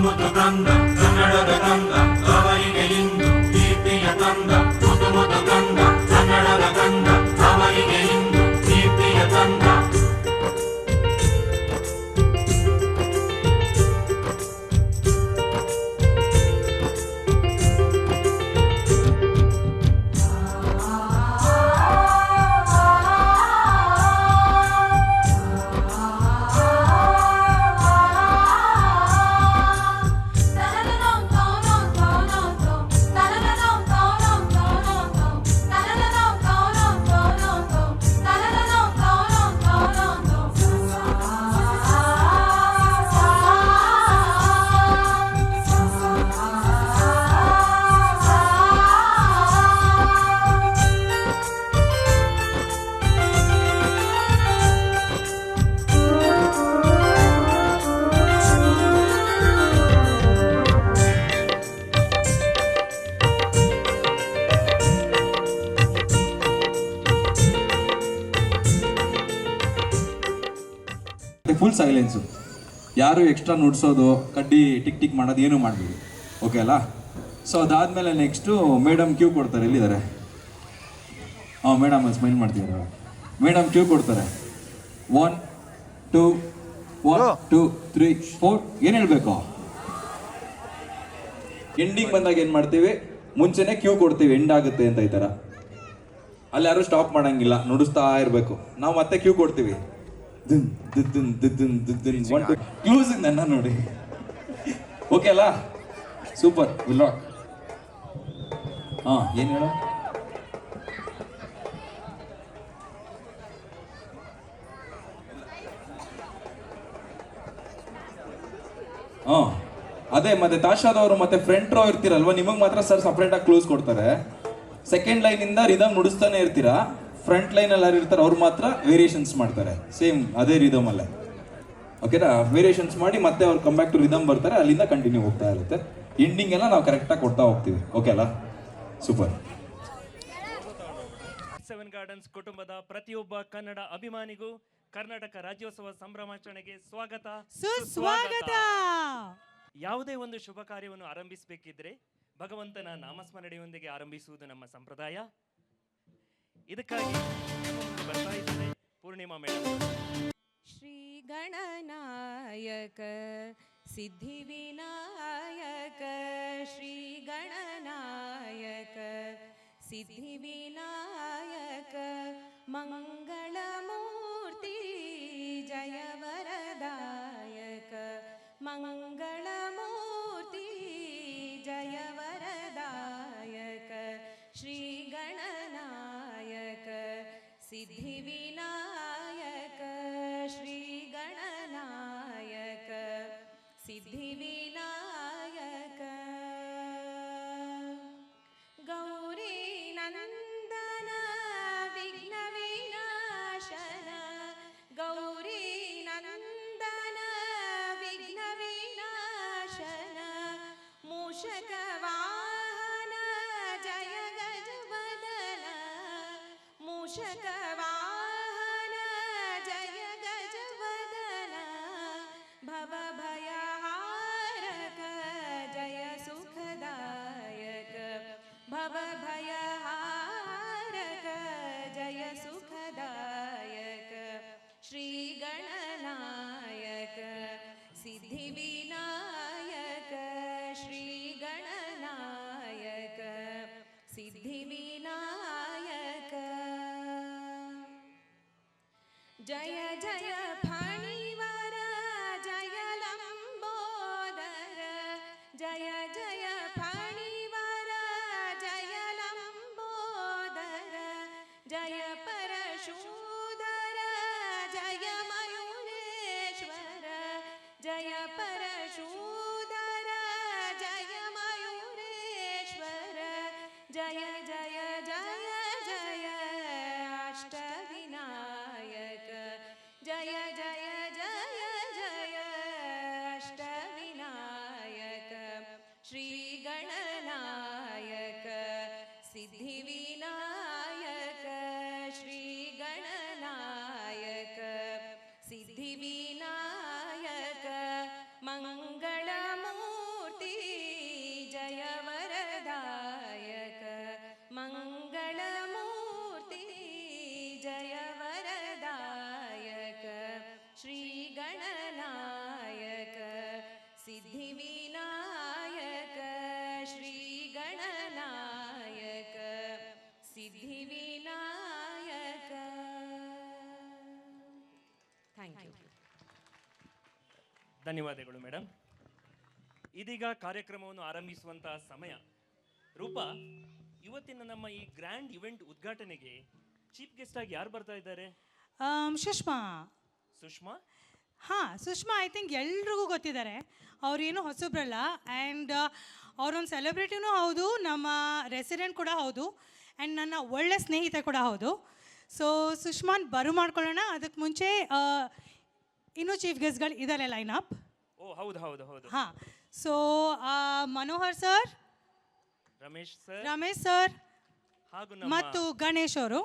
ಮುದು ಕಂದ ಕನ್ನಡದ ಕಂದ ಅವರಿಗೆ ಇಂದು ಕೀರ್ತಿಯ ತಂದ ಮುದು ಮುದು ಕಂದ ಕನ್ನಡದ ಕಂದ ಅವರಿಗೆ ಇಂದು ಕೀರ್ತಿಯ ತಂದ. ಫುಲ್ ಸೈಲೆನ್ಸು, ಯಾರು ಎಕ್ಸ್ಟ್ರಾ ನುಡ್ಸೋದು ಕಡ್ಡಿ ಟಿಕ್ ಟಿಕ್ ಮಾಡೋದು ಏನೂ ಮಾಡಬೇಡಿ, ಓಕೆ ಅಲ್ಲ? ಸೊ ಅದಾದಮೇಲೆ ನೆಕ್ಸ್ಟು ಮೇಡಮ್ ಕ್ಯೂ ಕೊಡ್ತಾರೆ. ಎಲ್ಲಿದ್ದಾರೆ? ಮೇಡಮ್ ಸ್ಮೈಲ್ ಮಾಡ್ತಿದ್ದಾರೆ. ಮೇಡಮ್ ಕ್ಯೂ ಕೊಡ್ತಾರೆ. 1 2 1 2 3 4 ಏನು ಹೇಳಬೇಕು? ಎಂಡಿಂಗ್ ಬಂದಾಗ ಏನು ಮಾಡ್ತೀವಿ? ಮುಂಚೆನೇ ಕ್ಯೂ ಕೊಡ್ತೀವಿ, ಎಂಡ್ ಆಗುತ್ತೆ ಅಂತ. ಈ ಥರ ಅಲ್ಲಿ ಯಾರು ಸ್ಟಾಪ್ ಮಾಡಂಗಿಲ್ಲ, ನುಡಿಸ್ತಾ ಇರಬೇಕು. ನಾವು ಮತ್ತೆ ಕ್ಯೂ ಕೊಡ್ತೀವಿ. ಕ್ಲೂಸ್ ನನ್ನ ನೋಡಿ, ಓಕೆ ಅಲ್ಲ? ಸೂಪರ್. ವಿಲಾಕ್ ಏನು ಹೇಳ? ಅದೇ ಮತ್ತೆ ತಾಷಾದವರು ಮತ್ತೆ ಫ್ರಂಟ್ ರೋ ಇರ್ತೀರಲ್ವ, ನಿಮಗೆ ಮಾತ್ರ ಸರ್ ಸಪ್ರೇಟಾಗಿ ಕ್ಲೂಸ್ ಕೊಡ್ತಾರೆ. ಸೆಕೆಂಡ್ ಲೈನಿಂದ ರಿದಮ್ ನುಡಿಸ್ತಾನೆ ಇರ್ತೀರಾ. ಫ್ರಂಟ್ ಲೈನಲ್ಲಿ ಯಾರು ಇರ್ತಾರೆ ಅವ್ರು ಮಾತ್ರ ವೇರಿಯೇಷನ್ಸ್ ಮಾಡ್ತಾರೆ, ಸೇಮ್ ಅದೇ ರಿದಮ್ ಅಲ್ಲೇ, ಓಕೆನಾ? ವೇರಿಯೇಷನ್ಸ್ ಮಾಡಿ ಮತ್ತೆ ಅವ್ರು ಕಮ್ ಬ್ಯಾಕ್ ಟು ರಿದಮ್ ಬರ್ತಾರೆ, ಅಲ್ಲಿಂದ ಕಂಟಿನ್ಯೂ ಹೋಗ್ತಾ ಇರುತ್ತೆ. ಎಂಡಿಂಗ್ ಎಲ್ಲ ನಾವು ಕರೆಕ್ಟಾಗಿ ಕೊಡ್ತಾ ಹೋಗ್ತೀವಿ, ಓಕೆ ಅಲ್ಲ? ಸೂಪರ್. ಸೆವೆನ್ ಗಾರ್ಡನ್ಸ್ ಕುಟುಂಬದ ಪ್ರತಿಯೊಬ್ಬ ಕನ್ನಡ ಅಭಿಮಾನಿಗೂ ಕರ್ನಾಟಕ ರಾಜ್ಯೋತ್ಸವ ಸಂಭ್ರಮಾಚರಣೆಗೆ ಸ್ವಾಗತ, ಸುಸ್ವಾಗತ. ಯಾವುದೇ ಒಂದು ಶುಭ ಕಾರ್ಯವನ್ನು ಆರಂಭಿಸಬೇಕಿದ್ರೆ ಭಗವಂತನ ನಾಮಸ್ಮರಣೆಯೊಂದಿಗೆ ಆರಂಭಿಸುವುದು ನಮ್ಮ ಸಂಪ್ರದಾಯ. ಇದಕ್ಕಾಗಿ ಬರ್ತಾ ಇದ್ದಾರೆ ಪೂರ್ಣಿಮಾ ಮೇಡಮ್. ಶ್ರೀ ಗಣನಾಯಕ ಸಿದ್ಧಿ ವಿನಾಯಕ, ಶ್ರೀ ಗಣನಾಯಕ ಸಿದ್ಧಿ ವಿನಾಯಕ, ಮಂಗಳಮೂರ್ತಿ ಜಯ ವರದಾಯಕ, ಮಂಗಳಮೂರ್ತಿ ಜಯ ವರದಾಯಕ, ಶ್ರೀ ಗಣನಾಯಕ ಸಿದ್ಧಿ ವಿನಾಯಕ, ಶ್ರೀ ಗಣನಾಯಕ ಸಿದ್ಧಿ ವಿನಾಯಕ, ಗೌರಿ ನಂದನ ವಿಘ್ನ ವಿನಾಶನ, ಗೌರಿ ನಂದನ ವಿಘ್ನ ವಿನಾಶನ, ಮೂಷಕ ವಾಹನ ಜಯ ಗಜವದನ, ಮೂಷಕ ವಾಹನ ಜಯ ಗಜವದನ, ಭವ ಭಯಹಾರಕ ಜಯ ಸುಖದಾಯಕ, ಭವ ಭಯಹಾರಕ ಜಯ ಸುಖದಾಯಕ, ಶ್ರೀ ಗಣನಾಯಕ ಸಿದ್ಧಿ ವಿನಾಯಕ, ಶ್ರೀ ಗಣನಾಯಕ ಸಿದ್ಧಿ ವಿನಾಯಕ, ಜಯ ಜಯ ಫಣಿವರ ಜಯ ಲಂಬೋದರ, ಜಯ ಜಯ ಫಣಿವರ ಜಯ ಲಂಬೋದರ, ಜಯ ಪರಶೂದರ ಜಯ ಮಯೂರೇಶ್ವರ, ಜಯ ಪರಶೂದರ ಜಯ ಮಯೂರೇಶ್ವರ, ಜಯ ಜಯ ಜಯ ಜಯ ಅಷ್ಟವಿನಾಯಕ, ಜಯ ಜಯ ಜಯ ಜಯ ಅಷ್ಟವಿನಾಯಕ, ಶ್ರೀ ಗಣನಾಯಕ ಸಿದ್ಧಿ ವಿನಾಯಕ, ಶ್ರೀ ಗಣನಾಯಕ ಸಿದ್ಧಿ ವಿನಾಯಕ, ಮಂಗ ಧನ್ಯವಾದಗಳು ಮೇಡಮ್. ಇದೀಗ ಕಾರ್ಯಕ್ರಮವನ್ನು ಆರಂಭಿಸುವಂತಹ ಸಮಯ. ರೂಪಾ, ಇವತ್ತಿನ ನಮ್ಮ ಈ ಗ್ರ್ಯಾಂಡ್ ಇವೆಂಟ್ ಉದ್ಘಾಟನೆಗೆ ಚೀಫ್ ಗೆಸ್ಟ್ ಆಗಿ ಯಾರು ಬರ್ತಾ ಇದ್ದಾರೆ? ಸುಷ್ಮಾ. ಸುಷ್ಮಾ? ಹಾಂ, ಸುಷ್ಮಾ ಐ ಥಿಂಕ್ ಎಲ್ರಿಗೂ ಗೊತ್ತಿದ್ದಾರೆ. ಅವ್ರೇನು ಹೊಸಬ್ರಲ್ಲ, ಆ್ಯಂಡ್ ಅವರೊಂದು ಸೆಲೆಬ್ರಿಟಿನೂ ಹೌದು, ನಮ್ಮ ರೆಸಿಡೆಂಟ್ ಕೂಡ ಹೌದು, ಆ್ಯಂಡ್ ನನ್ನ ಒಳ್ಳೆ ಸ್ನೇಹಿತ ಕೂಡ ಹೌದು. ಸೊ ಸುಷ್ಮಾನ್ ಬರು ಮಾಡ್ಕೊಳ್ಳೋಣ. ಅದಕ್ಕೆ ಮುಂಚೆ ಇನ್ನೂ ಚೀಫ್ ಗೆಸ್ಟ್ಗಳು ಇದ್ದಾರೆ ಲೈನ್ ಅಪ್. ಓ ಹೌದು ಹೌದು ಹೌದು. ಹಾಂ, so Manohar sir, Ramesh sir ಹಾಗೂ ಮತ್ತು ಗಣೇಶ್ ಅವರು.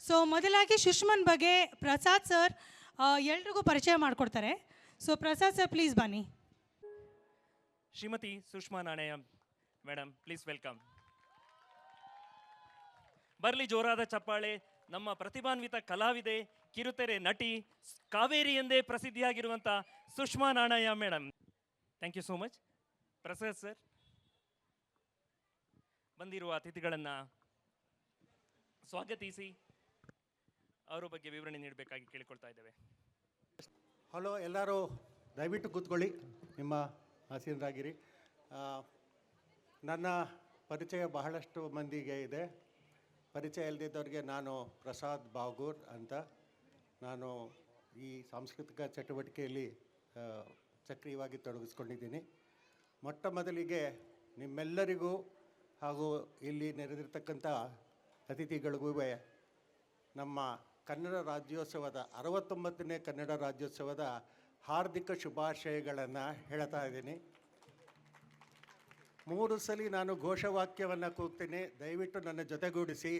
ಸೊ ಮೊದಲಾಗಿ ಸುಷ್ಮನ್ ಬಗ್ಗೆ ಪ್ರಸಾದ್ ಸರ್ ಎಲ್ರಿಗೂ ಪರಿಚಯ ಮಾಡಿಕೊಡ್ತಾರೆ. ಸೊ ಪ್ರಸಾದ್ ಸರ್ ಪ್ಲೀಸ್ ಬನ್ನಿ. Shrimati Sushma Nanaiah madam, please welcome. ಬರಲಿ ಜೋರಾದ ಚಪ್ಪಾಳೆ. ನಮ್ಮ ಪ್ರತಿಭಾನ್ವಿತ ಕಲಾವಿದೆ, ಕಿರುತೆರೆ ನಟಿ, ಕಾವೇರಿ ಎಂದೇ ಪ್ರಸಿದ್ಧಿಯಾಗಿರುವಂಥ Sushma Nanaiah madam. Thank you so much. Prasad sir, ಬಂದಿರುವ ಅತಿಥಿಗಳನ್ನು ಸ್ವಾಗತಿಸಿ ಅವರ ಬಗ್ಗೆ ವಿವರಣೆ ನೀಡಬೇಕಾಗಿ ಕೇಳಿಕೊಳ್ತಾ ಇದ್ದೇವೆ. ಹಲೋ, ಎಲ್ಲರೂ ದಯವಿಟ್ಟು ಕೂತ್ಕೊಳ್ಳಿ, ನಿಮ್ಮ ಆಸೀನರಾಗಿರಿ. ನನ್ನ ಪರಿಚಯ ಬಹಳಷ್ಟು ಮಂದಿಗೆ ಇದೆ. ಪರಿಚಯ ಇಲ್ಲದಿದ್ದವ್ರಿಗೆ ನಾನು ಪ್ರಸಾದ್ ಬಾಗೂರ್ ಅಂತ. ನಾನು ಈ ಸಾಂಸ್ಕೃತಿಕ ಚಟುವಟಿಕೆಯಲ್ಲಿ ಸಕ್ರಿಯವಾಗಿ ತೊಡಗಿಸ್ಕೊಂಡಿದ್ದೀನಿ. ಮೊಟ್ಟ ಮೊದಲಿಗೆ ನಿಮ್ಮೆಲ್ಲರಿಗೂ ಹಾಗೂ ಇಲ್ಲಿ ನೆರೆದಿರ್ತಕ್ಕಂಥ ಅತಿಥಿಗಳಿಗೂ ನಮ್ಮ ಕನ್ನಡ ರಾಜ್ಯೋತ್ಸವದ 69ನೇ ಕನ್ನಡ ರಾಜ್ಯೋತ್ಸವದ ಹಾರ್ದಿಕ ಶುಭಾಶಯಗಳನ್ನು ಹೇಳ್ತಾ ಇದ್ದೀನಿ. 3 ಸಲ ನಾನು ಘೋಷವಾಕ್ಯವನ್ನು ಕೂಗ್ತೀನಿ, ದಯವಿಟ್ಟು ನನ್ನ ಜೊತೆಗೂಡಿಸಿ.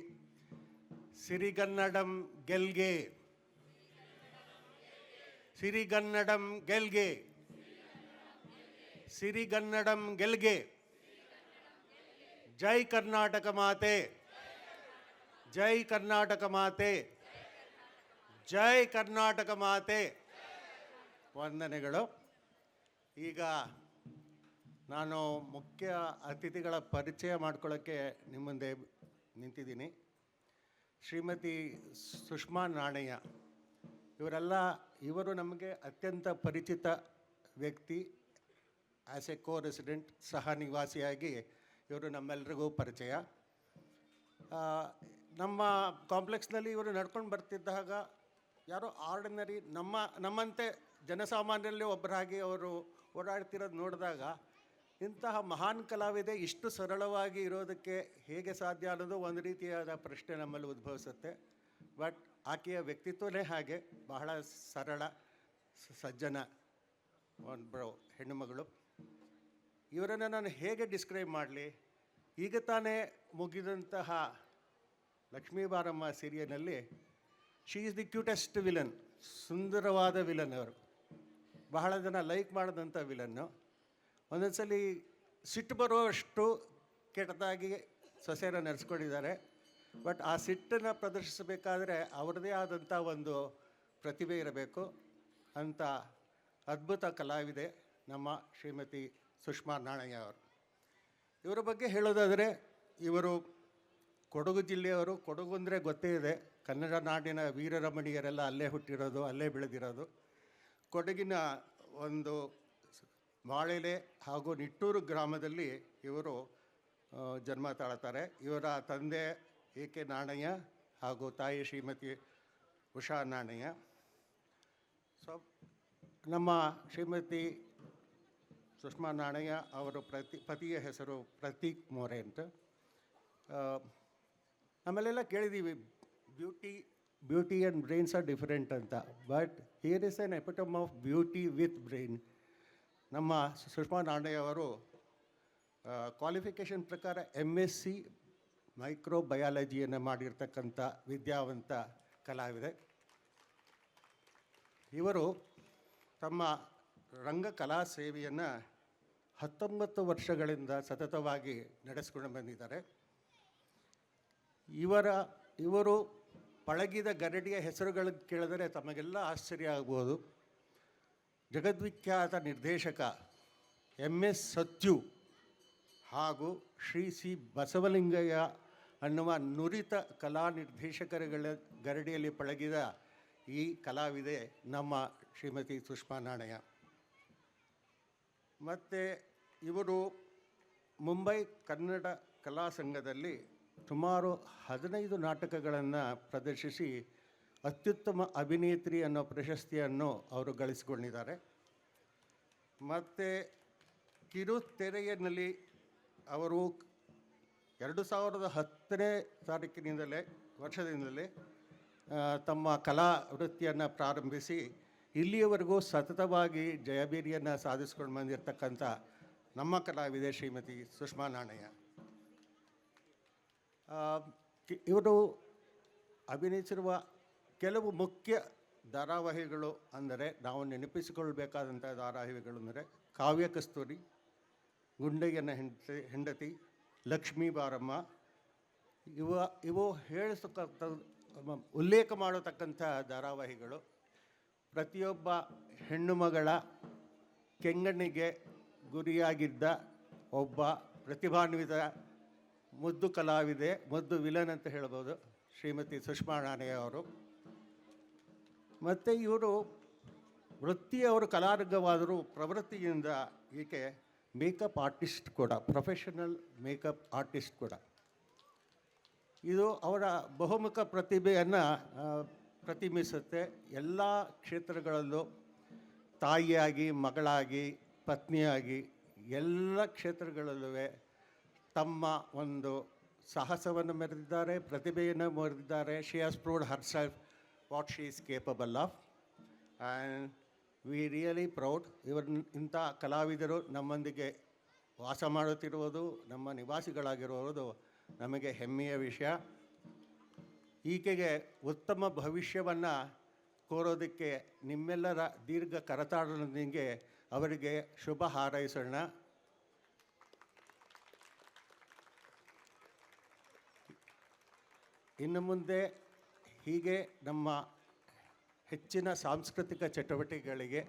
ಸಿರಿಗನ್ನಡಂ ಗೆಲ್ಗೆ, ಸಿರಿಗನ್ನಡಂ ಗೆಲ್ಗೆ, ಸಿರಿಗನ್ನಡಂ ಗೆಲ್ಗೆ. ಜೈ ಕರ್ನಾಟಕ ಮಾತೆ, ಜೈ ಕರ್ನಾಟಕ ಮಾತೆ, ಜೈ ಕರ್ನಾಟಕ ಮಾತೆ. ವಂದನೆಗಳು. ಈಗ ನಾನು ಮುಖ್ಯ ಅತಿಥಿಗಳ ಪರಿಚಯ ಮಾಡ್ಕೊಳ್ಳೋಕ್ಕೆ ನಿಮ್ಮ ಮುಂದೆ ನಿಂತಿದ್ದೀನಿ. ಶ್ರೀಮತಿ ಸುಷ್ಮಾ ನಾಣಯ್ಯ ಇವರು ನಮಗೆ ಅತ್ಯಂತ ಪರಿಚಿತ ವ್ಯಕ್ತಿ. ಆ್ಯಸ್ ಎ ಕೋ ರೆಸಿಡೆಂಟ್, ಸಹ ನಿವಾಸಿಯಾಗಿ ಇವರು ನಮ್ಮೆಲ್ಲರಿಗೂ ಪರಿಚಯ. ನಮ್ಮ ಕಾಂಪ್ಲೆಕ್ಸ್ನಲ್ಲಿ ಇವರು ನಡ್ಕೊಂಡು ಬರ್ತಿದ್ದಾಗ ಯಾರೋ ಆರ್ಡಿನರಿ ನಮ್ಮಂತೆ ಜನಸಾಮಾನ್ಯರಲ್ಲಿ ಒಬ್ಬರಾಗಿ ಅವರು ಓಡಾಡ್ತಿರೋದು ನೋಡಿದಾಗ ಇಂತಹ ಮಹಾನ್ ಕಲಾವಿದೆ ಇಷ್ಟು ಸರಳವಾಗಿ ಇರೋದಕ್ಕೆ ಹೇಗೆ ಸಾಧ್ಯ ಅನ್ನೋದು ಒಂದು ರೀತಿಯಾದ ಪ್ರಶ್ನೆ ನಮ್ಮಲ್ಲಿ ಉದ್ಭವಿಸುತ್ತೆ. ಬಟ್ ಆಕೆಯ ವ್ಯಕ್ತಿತ್ವನೇ ಹಾಗೆ, ಬಹಳ ಸರಳ, ಸಜ್ಜನ ಒಬ್ಬರು ಹೆಣ್ಣುಮಗಳು. ಇವರನ್ನು ನಾನು ಹೇಗೆ ಡಿಸ್ಕ್ರೈಬ್ ಮಾಡಲಿ? ಈಗ ತಾನೇ ಮುಗಿದಂತಹ ಲಕ್ಷ್ಮೀ ಬಾರಮ್ಮ ಸೀರಿಯಲ್ನಲ್ಲಿ she is the cutest villain, ಸುಂದರವಾದ ವಿಲನ್. ಅವರು ಬಹಳ ಜನ ಲೈಕ್ ಮಾಡಿದಂಥ ವಿಲನ್ನು. ಒಂದೊಂದು ಸಲ ಸಿಟ್ಟು ಬರುವಷ್ಟು ಕೆಟ್ಟದಾಗಿ ಸೊಸೆನ ನಡೆಸ್ಕೊಂಡಿದ್ದಾರೆ. ಬಟ್ ಆ ಸಿಟ್ಟನ್ನು ಪ್ರದರ್ಶಿಸಬೇಕಾದ್ರೆ ಅವ್ರದ್ದೇ ಆದಂಥ ಒಂದು ಪ್ರತಿಭೆ ಇರಬೇಕು. ಅಂಥ ಅದ್ಭುತ ಕಲಾವಿದೆ ನಮ್ಮ ಶ್ರೀಮತಿ ಸುಷ್ಮಾ ನಾಣಯ್ಯ ಅವರು. ಇವರ ಬಗ್ಗೆ ಹೇಳೋದಾದರೆ, ಇವರು ಕೊಡಗು ಜಿಲ್ಲೆಯವರು. ಕೊಡಗು ಅಂದರೆ ಗೊತ್ತೇ ಇದೆ, ಕನ್ನಡ ನಾಡಿನ ವೀರರಮಣೀಯರೆಲ್ಲ ಅಲ್ಲೇ ಹುಟ್ಟಿರೋದು, ಅಲ್ಲೇ ಬೆಳೆದಿರೋದು. ಕೊಡಗಿನ ಒಂದು ಬಾಳೆಲೆ ಹಾಗೂ ನಿಟ್ಟೂರು ಗ್ರಾಮದಲ್ಲಿ ಇವರು ಜನ್ಮ ತಾಳ್ತಾರೆ. ಇವರ ತಂದೆ ಎ.ಕೆ. ನಾಣಯ್ಯ ಹಾಗೂ ತಾಯಿ ಶ್ರೀಮತಿ ಉಷಾ ನಾಣಯ್ಯ. ಸೊ ನಮ್ಮ ಶ್ರೀಮತಿ ಸುಷ್ಮಾ ನಾಣಯ್ಯ ಅವರ ಪತಿಯ ಹೆಸರು ಪ್ರತೀಕ್ ಮೋರೆ ಅಂತ. ಆಮೇಲೆಲ್ಲ ಕೇಳಿದ್ದೀವಿ beauty and brains are different ಅಂತ. But here is an epitome of beauty with brain. ನಮ್ಮ ಸುಷ್ಮಾ ನಾಣಯ್ಯ ಅವರು ಕ್ವಾಲಿಫಿಕೇಷನ್ ಪ್ರಕಾರ MSc ಮೈಕ್ರೋಬಯಾಲಜಿಯನ್ನು ಮಾಡಿರ್ತಕ್ಕಂಥ ವಿದ್ಯಾವಂತ ಕಲಾವಿದೆ. ಇವರು ತಮ್ಮ ರಂಗಕಲಾ ಸೇವೆಯನ್ನು 19 ವರ್ಷಗಳಿಂದ ಸತತವಾಗಿ ನಡೆಸ್ಕೊಂಡು ಬಂದಿದ್ದಾರೆ. ಇವರು ಪಳಗಿದ ಗರಡಿಯ ಹೆಸರುಗಳು ಕೇಳಿದರೆ ತಮಗೆಲ್ಲ ಆಶ್ಚರ್ಯ ಆಗ್ಬೋದು. ಜಗದ್ವಿಖ್ಯಾತ ನಿರ್ದೇಶಕ MS ಸತ್ಯು ಹಾಗೂ ಶ್ರೀ C ಬಸವಲಿಂಗಯ್ಯ ಅನ್ನುವ ನುರಿತ ಕಲಾ ನಿರ್ದೇಶಕರುಗಳ ಗರಡಿಯಲ್ಲಿ ಪಳಗಿದ ಈ ಕಲಾವಿದೆ ನಮ್ಮ ಶ್ರೀಮತಿ ಸುಷ್ಮಾ ನಾಣಯ್ಯ. ಮತ್ತು ಇವರು ಮುಂಬೈ ಕನ್ನಡ ಕಲಾ ಸಂಘದಲ್ಲಿ ಸುಮಾರು 15 ನಾಟಕಗಳನ್ನು ಪ್ರದರ್ಶಿಸಿ ಅತ್ಯುತ್ತಮ ಅಭಿನೇತ್ರಿ ಅನ್ನೋ ಪ್ರಶಸ್ತಿಯನ್ನು ಅವರು ಗಳಿಸಿಕೊಂಡಿದ್ದಾರೆ. ಮತ್ತು ಕಿರುತೆರೆಯಲ್ಲಿ ಅವರು 2010ನೇ ವರ್ಷದಿಂದಲೇ ತಮ್ಮ ಕಲಾ ವೃತ್ತಿಯನ್ನು ಪ್ರಾರಂಭಿಸಿ ಇಲ್ಲಿಯವರೆಗೂ ಸತತವಾಗಿ ಜಯಭೇರಿಯನ್ನು ಸಾಧಿಸ್ಕೊಂಡು ಬಂದಿರತಕ್ಕಂಥ ನಮ್ಮ ಕಲಾವಿದೆ ಶ್ರೀಮತಿ ಸುಷ್ಮಾ ನಾಣಯ್ಯ. ಇವರು ಅಭಿನಯಿಸಿರುವ ಕೆಲವು ಮುಖ್ಯ ಧಾರಾವಾಹಿಗಳು ಅಂದರೆ ನಾವು ನೆನಪಿಸಿಕೊಳ್ಬೇಕಾದಂಥ ಧಾರಾವಾಹಿಗಳು ಅಂದರೆ ಕಾವ್ಯ ಕಸ್ತೂರಿ, ಗುಂಡಯ್ಯನ ಹೆಂಡತಿ, ಲಕ್ಷ್ಮೀ ಬಾರಮ್ಮ. ಇವು ಹೇಳಿಸ್ತಕ್ಕಂಥ ಉಲ್ಲೇಖ ಮಾಡತಕ್ಕಂಥ ಧಾರಾವಾಹಿಗಳು. ಪ್ರತಿಯೊಬ್ಬ ಹೆಣ್ಣು ಮಗಳ ಕೆಂಗಣ್ಣಿಗೆ ಗುರಿಯಾಗಿದ್ದ ಒಬ್ಬ ಪ್ರತಿಭಾನ್ವಿತ ಮುದ್ದು ಕಲಾವಿದೆ, ಮುದ್ದು ವಿಲನ್ ಅಂತ ಹೇಳ್ಬೋದು, ಶ್ರೀಮತಿ ಸುಷ್ಮಾ ನಾಣಯ್ಯ ಅವರು. ಮತ್ತು ಇವರು ವೃತ್ತಿಯವರು ಕಲಾರಂಗವಾದರೂ ಪ್ರವೃತ್ತಿಯಿಂದ ಈಕೆ ಮೇಕಪ್ ಆರ್ಟಿಸ್ಟ್ ಕೂಡ, ಪ್ರೊಫೆಷನಲ್ ಮೇಕಪ್ ಆರ್ಟಿಸ್ಟ್ ಕೂಡ. ಇದು ಅವರ ಬಹುಮುಖ ಪ್ರತಿಭೆಯನ್ನು ಪ್ರತಿಬಿಂಬಿಸುತ್ತೆ. ಎಲ್ಲ ಕ್ಷೇತ್ರಗಳಲ್ಲೂ ತಾಯಿಯಾಗಿ, ಮಗಳಾಗಿ, ಪತ್ನಿಯಾಗಿ ಎಲ್ಲ ಕ್ಷೇತ್ರಗಳಲ್ಲೂ ತಮ್ಮ ಒಂದು ಸಾಹಸವನ್ನು ಮೆರೆದಿದ್ದಾರೆ, ಪ್ರತಿಭೆಯನ್ನು ಮೆರೆದಿದ್ದಾರೆ. She has proved herself what she is capable of, and we really proud. ಇಂಥ ಕಲಾವಿದರು ನಮ್ಮೊಂದಿಗೆ ವಾಸ ಮಾಡುತ್ತಿರುವುದು, ನಮ್ಮ ನಿವಾಸಿಗಳಾಗಿರುವುದು ನಮಗೆ ಹೆಮ್ಮೆಯ ವಿಷಯ. ಈಕೆಗೆ ಉತ್ತಮ ಭವಿಷ್ಯವನ್ನು ಕೋರೋದಕ್ಕೆ ನಿಮ್ಮೆಲ್ಲರ ದೀರ್ಘ ಕರತಾಡದೊಂದಿಗೆ ಅವರಿಗೆ ಶುಭ ಹಾರೈಸೋಣ. ಇನ್ನು ಮುಂದೆ ಹೀಗೆ ನಮ್ಮ ಹೆಚ್ಚಿನ ಸಾಂಸ್ಕೃತಿಕ ಚಟುವಟಿಕೆಗಳಿಗೆ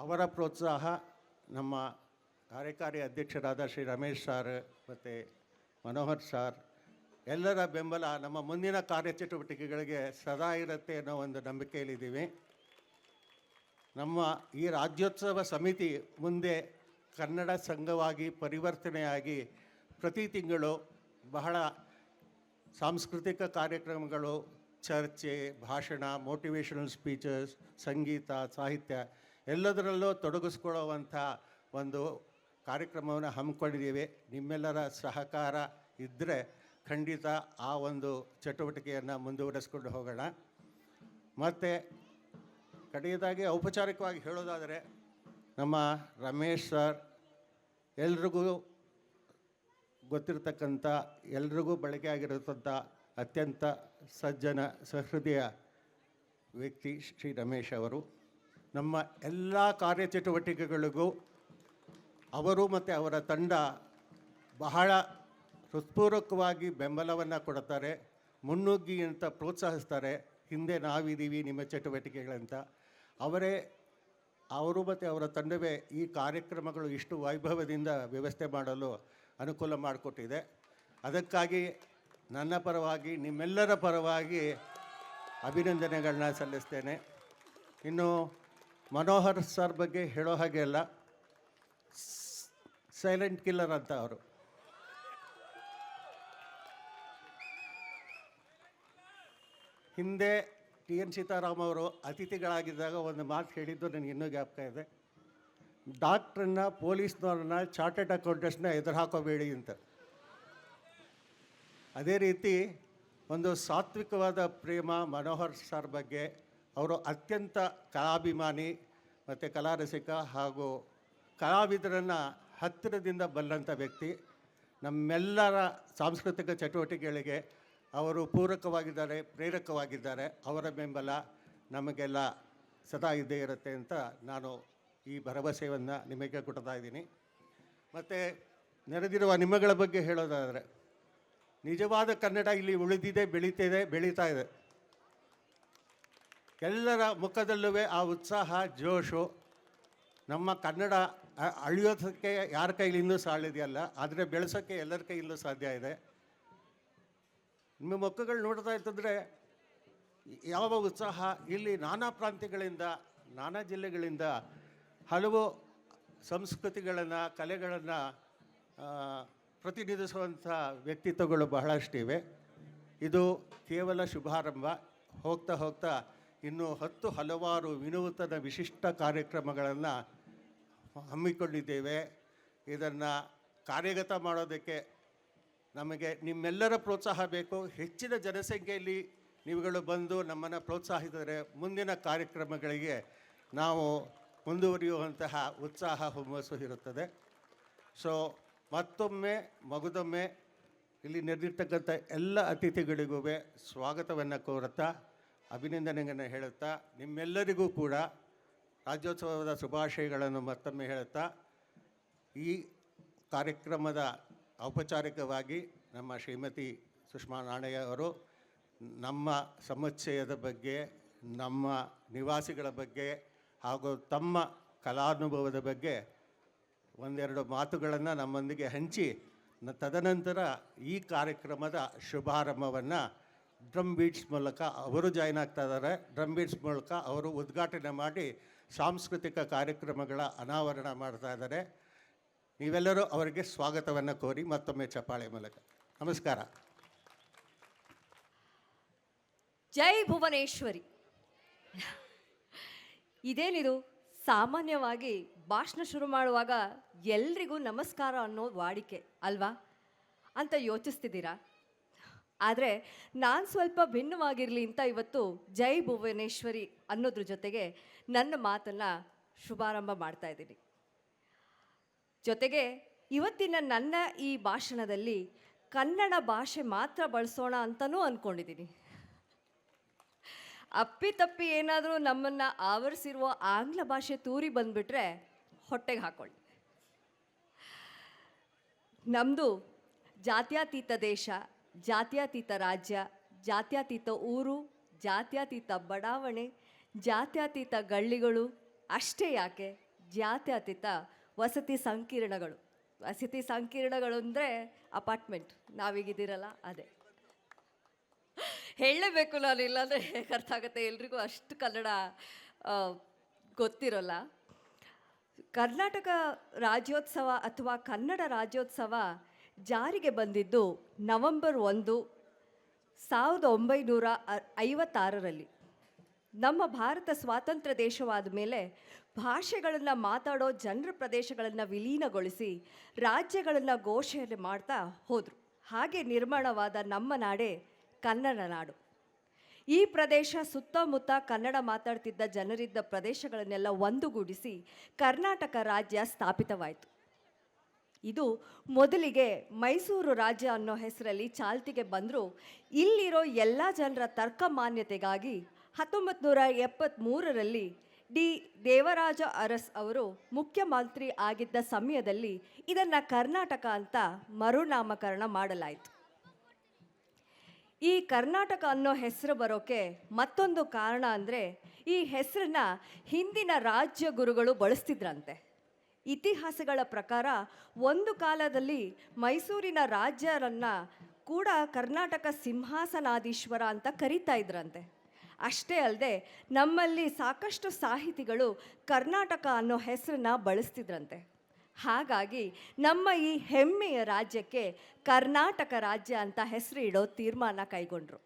ಅವರ ಪ್ರೋತ್ಸಾಹ, ನಮ್ಮ ಕಾರ್ಯಕಾರಿ ಅಧ್ಯಕ್ಷರಾದ ಶ್ರೀ ರಮೇಶ್ ಸಾರ್ ಮತ್ತು ಮನೋಹರ್ ಸಾರ್ ಎಲ್ಲರ ಬೆಂಬಲ ನಮ್ಮ ಮುಂದಿನ ಕಾರ್ಯಚಟುವಟಿಕೆಗಳಿಗೆ ಸದಾ ಇರುತ್ತೆ ಅನ್ನೋ ಒಂದು ನಂಬಿಕೆಯಲ್ಲಿದ್ದೀವಿ. ನಮ್ಮ ಈ ರಾಜ್ಯೋತ್ಸವ ಸಮಿತಿ ಮುಂದೆ ಕನ್ನಡ ಸಂಘವಾಗಿ ಪರಿವರ್ತನೆಯಾಗಿ ಪ್ರತಿ ತಿಂಗಳು ಬಹಳ ಸಾಂಸ್ಕೃತಿಕ ಕಾರ್ಯಕ್ರಮಗಳು, ಚರ್ಚೆ, ಭಾಷಣ, ಮೋಟಿವೇಶನಲ್ ಸ್ಪೀಚಸ್, ಸಂಗೀತ, ಸಾಹಿತ್ಯ ಎಲ್ಲದರಲ್ಲೂ ತೊಡಗಿಸ್ಕೊಳ್ಳುವಂಥ ಒಂದು ಕಾರ್ಯಕ್ರಮವನ್ನು ಹಮ್ಮಿಕೊಂಡಿದ್ದೀವಿ. ನಿಮ್ಮೆಲ್ಲರ ಸಹಕಾರ ಇದ್ದರೆ ಖಂಡಿತ ಆ ಒಂದು ಚಟುವಟಿಕೆಯನ್ನು ಮುಂದುವರಿಸ್ಕೊಂಡು ಹೋಗೋಣ. ಮತ್ತು ಕಡೆಯದಾಗಿ ಔಪಚಾರಿಕವಾಗಿ ಹೇಳೋದಾದರೆ ನಮ್ಮ ರಮೇಶ್ ಸರ್ ಎಲ್ರಿಗೂ ಗೊತ್ತಿರತಕ್ಕಂಥ, ಎಲ್ರಿಗೂ ಬಳಕೆ ಆಗಿರತಕ್ಕಂಥ ಅತ್ಯಂತ ಸಜ್ಜನ ಸಹೃದಯ ವ್ಯಕ್ತಿ ಶ್ರೀ ರಮೇಶ್ ಅವರು. ನಮ್ಮ ಎಲ್ಲ ಕಾರ್ಯಚಟುವಟಿಕೆಗಳಿಗೂ ಅವರು ಮತ್ತು ಅವರ ತಂಡ ಬಹಳ ಹೃತ್ಪೂರ್ವಕವಾಗಿ ಬೆಂಬಲವನ್ನು ಕೊಡುತ್ತಾರೆ, ಮುನ್ನುಗ್ಗಿ ಅಂತ ಪ್ರೋತ್ಸಾಹಿಸ್ತಾರೆ. ಹಿಂದೆ ನಾವಿದ್ದೀವಿ ನಿಮ್ಮ ಚಟುವಟಿಕೆಗಳಂತ ಅವರು ಮತ್ತು ಅವರ ತಂಡವೇ ಈ ಕಾರ್ಯಕ್ರಮಗಳು ಇಷ್ಟು ವೈಭವದಿಂದ ವ್ಯವಸ್ಥೆ ಮಾಡಲು ಅನುಕೂಲ ಮಾಡಿಕೊಟ್ಟಿದೆ. ಅದಕ್ಕಾಗಿ ನನ್ನ ಪರವಾಗಿ, ನಿಮ್ಮೆಲ್ಲರ ಪರವಾಗಿ ಅಭಿನಂದನೆಗಳನ್ನ ಸಲ್ಲಿಸ್ತೇನೆ. ಇನ್ನು ಮನೋಹರ್ ಸರ್ ಬಗ್ಗೆ ಹೇಳೋ ಹಾಗೆ ಅಲ್ಲ, ಸೈಲೆಂಟ್ ಕಿಲ್ಲರ್ ಅಂತ ಅವರು. ಹಿಂದೆ TN ಸೀತಾರಾಮ್ ಅವರು ಅತಿಥಿಗಳಾಗಿದ್ದಾಗ ಒಂದು ಮಾತು ಹೇಳಿದ್ದು ನನಗೆ ಇನ್ನೂ ಜ್ಞಾಪಕ ಇದೆ. ಡಾಕ್ಟ್ರನ್ನ, ಪೊಲೀಸ್ನವ್ರನ್ನ, ಚಾರ್ಟೆಡ್ ಅಕೌಂಟೆಂಟ್ಸ್ನ ಎದುರು ಹಾಕೋಬೇಡಿ ಅಂತ. ಅದೇ ರೀತಿ ಒಂದು ಸಾತ್ವಿಕವಾದ ಪ್ರೇಮ ಮನೋಹರ್ ಸರ್ ಬಗ್ಗೆ. ಅವರು ಅತ್ಯಂತ ಕಲಾಭಿಮಾನಿ ಮತ್ತು ಕಲಾರಸಿಕ ಹಾಗೂ ಕಲಾವಿದರನ್ನು ಹತ್ತಿರದಿಂದ ಬಲ್ಲಂಥ ವ್ಯಕ್ತಿ. ನಮ್ಮೆಲ್ಲರ ಸಾಂಸ್ಕೃತಿಕ ಚಟುವಟಿಕೆಗಳಿಗೆ ಅವರು ಪೂರಕವಾಗಿದ್ದಾರೆ, ಪ್ರೇರಕವಾಗಿದ್ದಾರೆ. ಅವರ ಬೆಂಬಲ ನಮಗೆಲ್ಲ ಸದಾ ಇದ್ದೇ ಇರುತ್ತೆ ಅಂತ ನಾನು ಈ ಭರವಸೆಯನ್ನು ನಿಮಗೆ ಕೊಡ್ತಾ ಇದ್ದೀನಿ. ಮತ್ತು ನೆರೆದಿರುವ ನಿಮ್ಮಗಳ ಬಗ್ಗೆ ಹೇಳೋದಾದರೆ, ನಿಜವಾದ ಕನ್ನಡ ಇಲ್ಲಿ ಉಳಿದಿದೆ, ಬೆಳೀತಾ ಇದೆ. ಎಲ್ಲರ ಮುಖದಲ್ಲೂ ಆ ಉತ್ಸಾಹ, ಜೋಶು. ನಮ್ಮ ಕನ್ನಡ ಅಳಿಯೋದಕ್ಕೆ ಯಾರ ಕೈಲಿಂದೂ ಸಾಲಿದೆಯಲ್ಲ, ಆದರೆ ಬೆಳೆಸೋಕ್ಕೆ ಎಲ್ಲರ ಕೈಯಿಂದಲೂ ಸಾಧ್ಯ ಇದೆ. ನಿಮ್ಮ ಮುಖಗಳು ನೋಡ್ತಾ ಇರ್ತಂದರೆ ಯಾವ ಉತ್ಸಾಹ. ಇಲ್ಲಿ ನಾನಾ ಪ್ರಾಂತ್ಯಗಳಿಂದ, ನಾನಾ ಜಿಲ್ಲೆಗಳಿಂದ ಹಲವು ಸಂಸ್ಕೃತಿಗಳನ್ನು, ಕಲೆಗಳನ್ನು ಪ್ರತಿನಿಧಿಸುವಂಥ ವ್ಯಕ್ತಿತ್ವಗಳು ಬಹಳಷ್ಟಿವೆ. ಇದು ಕೇವಲ ಶುಭಾರಂಭ. ಹೋಗ್ತಾ ಹೋಗ್ತಾ ಇನ್ನೂ ಹಲವಾರು ವಿನೂತನ ವಿಶಿಷ್ಟ ಕಾರ್ಯಕ್ರಮಗಳನ್ನು ಹಮ್ಮಿಕೊಂಡಿದ್ದೇವೆ. ಇದನ್ನು ಕಾರ್ಯಗತ ಮಾಡೋದಕ್ಕೆ ನಮಗೆ ನಿಮ್ಮೆಲ್ಲರ ಪ್ರೋತ್ಸಾಹ ಬೇಕು. ಹೆಚ್ಚಿನ ಜನಸಂಖ್ಯೆಯಲ್ಲಿ ನೀವುಗಳು ಬಂದು ನಮ್ಮನ್ನು ಪ್ರೋತ್ಸಾಹಿಸಿದರೆ ಮುಂದಿನ ಕಾರ್ಯಕ್ರಮಗಳಿಗೆ ನಾವು ಮುಂದುವರಿಯುವಂತಹ ಉತ್ಸಾಹ ಹುಮ್ಮಸ್ಸು ಇರುತ್ತದೆ. ಸೊ ಮತ್ತೊಮ್ಮೆ ಮಗುದೊಮ್ಮೆ ಇಲ್ಲಿ ನೆರೆದಿರ್ತಕ್ಕಂಥ ಎಲ್ಲ ಅತಿಥಿಗಳಿಗೂ ಸ್ವಾಗತವನ್ನು ಕೋರುತ್ತಾ, ಅಭಿನಂದನೆಯನ್ನು ಹೇಳುತ್ತಾ, ನಿಮ್ಮೆಲ್ಲರಿಗೂ ಕೂಡ ರಾಜ್ಯೋತ್ಸವದ ಶುಭಾಶಯಗಳನ್ನು ಮತ್ತೊಮ್ಮೆ ಹೇಳುತ್ತಾ, ಈ ಕಾರ್ಯಕ್ರಮದ ಔಪಚಾರಿಕವಾಗಿ ನಮ್ಮ ಶ್ರೀಮತಿ ಸುಷ್ಮಾ ನಾಣಯ್ಯ ಅವರು ನಮ್ಮ ಸಮುಚ್ಚಯದ ಬಗ್ಗೆ, ನಮ್ಮ ನಿವಾಸಿಗಳ ಬಗ್ಗೆ ಹಾಗೂ ತಮ್ಮ ಕಲಾನುಭವದ ಬಗ್ಗೆ ಒಂದೆರಡು ಮಾತುಗಳನ್ನು ನಮ್ಮೊಂದಿಗೆ ಹಂಚಿ ತದನಂತರ ಈ ಕಾರ್ಯಕ್ರಮದ ಶುಭಾರಂಭವನ್ನು ಡ್ರಮ್ ಬೀಟ್ಸ್ ಮೂಲಕ ಅವರು ಜಾಯ್ನ್ ಆಗ್ತಾ ಇದ್ದಾರೆ. ಡ್ರಮ್ ಬೀಟ್ಸ್ ಮೂಲಕ ಅವರು ಉದ್ಘಾಟನೆ ಮಾಡಿ ಸಾಂಸ್ಕೃತಿಕ ಕಾರ್ಯಕ್ರಮಗಳ ಅನಾವರಣ ಮಾಡ್ತಾ ಇದ್ದಾರೆ. ನೀವೆಲ್ಲರೂ ಅವರಿಗೆ ಸ್ವಾಗತವನ್ನು ಕೋರಿ ಮತ್ತೊಮ್ಮೆ ಚಪ್ಪಾಳೆ ಮೂಲಕ ನಮಸ್ಕಾರ. ಜೈ ಭುವನೇಶ್ವರಿ. ಇದೇನಿದು, ಸಾಮಾನ್ಯವಾಗಿ ಭಾಷಣ ಶುರು ಮಾಡುವಾಗ ಎಲ್ರಿಗೂ ನಮಸ್ಕಾರ ಅನ್ನೋ ವಾಡಿಕೆ ಅಲ್ವಾ ಅಂತ ಯೋಚಿಸ್ತಿದ್ದೀರಾ? ಆದರೆ ನಾನು ಸ್ವಲ್ಪ ಭಿನ್ನವಾಗಿರಲಿ ಅಂತ ಇವತ್ತು ಜೈ ಭುವನೇಶ್ವರಿ ಅನ್ನೋದ್ರ ಜೊತೆಗೆ ನನ್ನ ಮಾತನ್ನು ಶುಭಾರಂಭ ಮಾಡ್ತಾ ಇದ್ದೀನಿ. ಜೊತೆಗೆ ಇವತ್ತಿನ ನನ್ನ ಈ ಭಾಷಣದಲ್ಲಿ ಕನ್ನಡ ಭಾಷೆ ಮಾತ್ರ ಬಳಸೋಣ ಅಂತಲೂ ಅಂದ್ಕೊಂಡಿದ್ದೀನಿ. ಅಪ್ಪಿತಪ್ಪಿ ಏನಾದರೂ ನಮ್ಮನ್ನು ಆವರಿಸಿರುವ ಆಂಗ್ಲ ಭಾಷೆ ತೂರಿ ಬಂದುಬಿಟ್ರೆ ಹೊಟ್ಟೆಗೆ ಹಾಕೊಳ್ಳಿ. ನಮ್ಮದು ಜಾತ್ಯತೀತ ದೇಶ, ಜಾತ್ಯತೀತ ರಾಜ್ಯ, ಜಾತ್ಯತೀತ ಊರು, ಜಾತ್ಯತೀತ ಬಡಾವಣೆ, ಜಾತ್ಯತೀತ ಗಳ್ಳಿಗಳು, ಅಷ್ಟೇ ಯಾಕೆ ಜಾತ್ಯತೀತ ವಸತಿ ಸಂಕೀರ್ಣಗಳು. ವಸತಿ ಸಂಕೀರ್ಣಗಳು ಅಂದರೆ ಅಪಾರ್ಟ್ಮೆಂಟ್, ನಾವೀಗಿದ್ದೀರಲ್ಲ ಅದೇ. ಹೇಳಲೇಬೇಕು ನಾನು, ಇಲ್ಲಾಂದರೆ ಹೇಗೆ ಅರ್ಥ ಆಗುತ್ತೆ ಎಲ್ರಿಗೂ, ಅಷ್ಟು ಕನ್ನಡ ಗೊತ್ತಿರೋಲ್ಲ. ಕರ್ನಾಟಕ ರಾಜ್ಯೋತ್ಸವ ಅಥವಾ ಕನ್ನಡ ರಾಜ್ಯೋತ್ಸವ ಜಾರಿಗೆ ಬಂದಿದ್ದು ನವೆಂಬರ್ 1, 1956ರಲ್ಲಿ. ನಮ್ಮ ಭಾರತ ಸ್ವಾತಂತ್ರ್ಯ ದೇಶವಾದ ಮೇಲೆ ಭಾಷೆಗಳನ್ನು ಮಾತಾಡೋ ಜನರ ಪ್ರದೇಶಗಳನ್ನು ವಿಲೀನಗೊಳಿಸಿ ರಾಜ್ಯಗಳನ್ನು ಘೋಷಣೆ ಮಾಡ್ತಾ ಹೋದರು. ಹಾಗೆ ನಿರ್ಮಾಣವಾದ ನಮ್ಮ ನಾಡೇ ಕನ್ನಡ ನಾಡು. ಈ ಪ್ರದೇಶ ಸುತ್ತಮುತ್ತ ಕನ್ನಡ ಮಾತಾಡ್ತಿದ್ದ ಜನರಿದ್ದ ಪ್ರದೇಶಗಳನ್ನೆಲ್ಲ ಒಂದುಗೂಡಿಸಿ ಕರ್ನಾಟಕ ರಾಜ್ಯ ಸ್ಥಾಪಿತವಾಯಿತು. ಇದು ಮೊದಲಿಗೆ ಮೈಸೂರು ರಾಜ್ಯ ಅನ್ನೋ ಹೆಸರಲ್ಲಿ ಚಾಲ್ತಿಗೆ ಬಂದರೂ ಇಲ್ಲಿರೋ ಎಲ್ಲ ಜನರ ತರ್ಕ ಮಾನ್ಯತೆಗಾಗಿ 1973ರಲ್ಲಿ ಡಿ ದೇವರಾಜ ಅರಸ್ ಅವರು ಮುಖ್ಯಮಂತ್ರಿ ಆಗಿದ್ದ ಸಮಯದಲ್ಲಿ ಇದನ್ನು ಕರ್ನಾಟಕ ಅಂತ ಮರುನಾಮಕರಣ ಮಾಡಲಾಯಿತು. ಈ ಕರ್ನಾಟಕ ಅನ್ನೋ ಹೆಸರು ಬರೋಕ್ಕೆ ಮತ್ತೊಂದು ಕಾರಣ ಅಂದರೆ ಈ ಹೆಸರನ್ನ ಹಿಂದಿನ ರಾಜ್ಯ ಗುರುಗಳು ಬಳಸ್ತಿದ್ರಂತೆ. ಇತಿಹಾಸಗಳ ಪ್ರಕಾರ ಒಂದು ಕಾಲದಲ್ಲಿ ಮೈಸೂರಿನ ರಾಜ್ಯರನ್ನು ಕೂಡ ಕರ್ನಾಟಕ ಸಿಂಹಾಸನಾಧೀಶ್ವರ ಅಂತ ಕರೀತಾ ಇದ್ರಂತೆ. ಅಷ್ಟೇ ಅಲ್ಲದೆ ನಮ್ಮಲ್ಲಿ ಸಾಕಷ್ಟು ಸಾಹಿತಿಗಳು ಕರ್ನಾಟಕ ಅನ್ನೋ ಹೆಸರನ್ನ ಬಳಸ್ತಿದ್ರಂತೆ. ಹಾಗಾಗಿ ನಮ್ಮ ಈ ಹೆಮ್ಮೆಯ ರಾಜ್ಯಕ್ಕೆ ಕರ್ನಾಟಕ ರಾಜ್ಯ ಅಂತ ಹೆಸರು ಇಡೋ ತೀರ್ಮಾನ ಕೈಗೊಂಡ್ರು.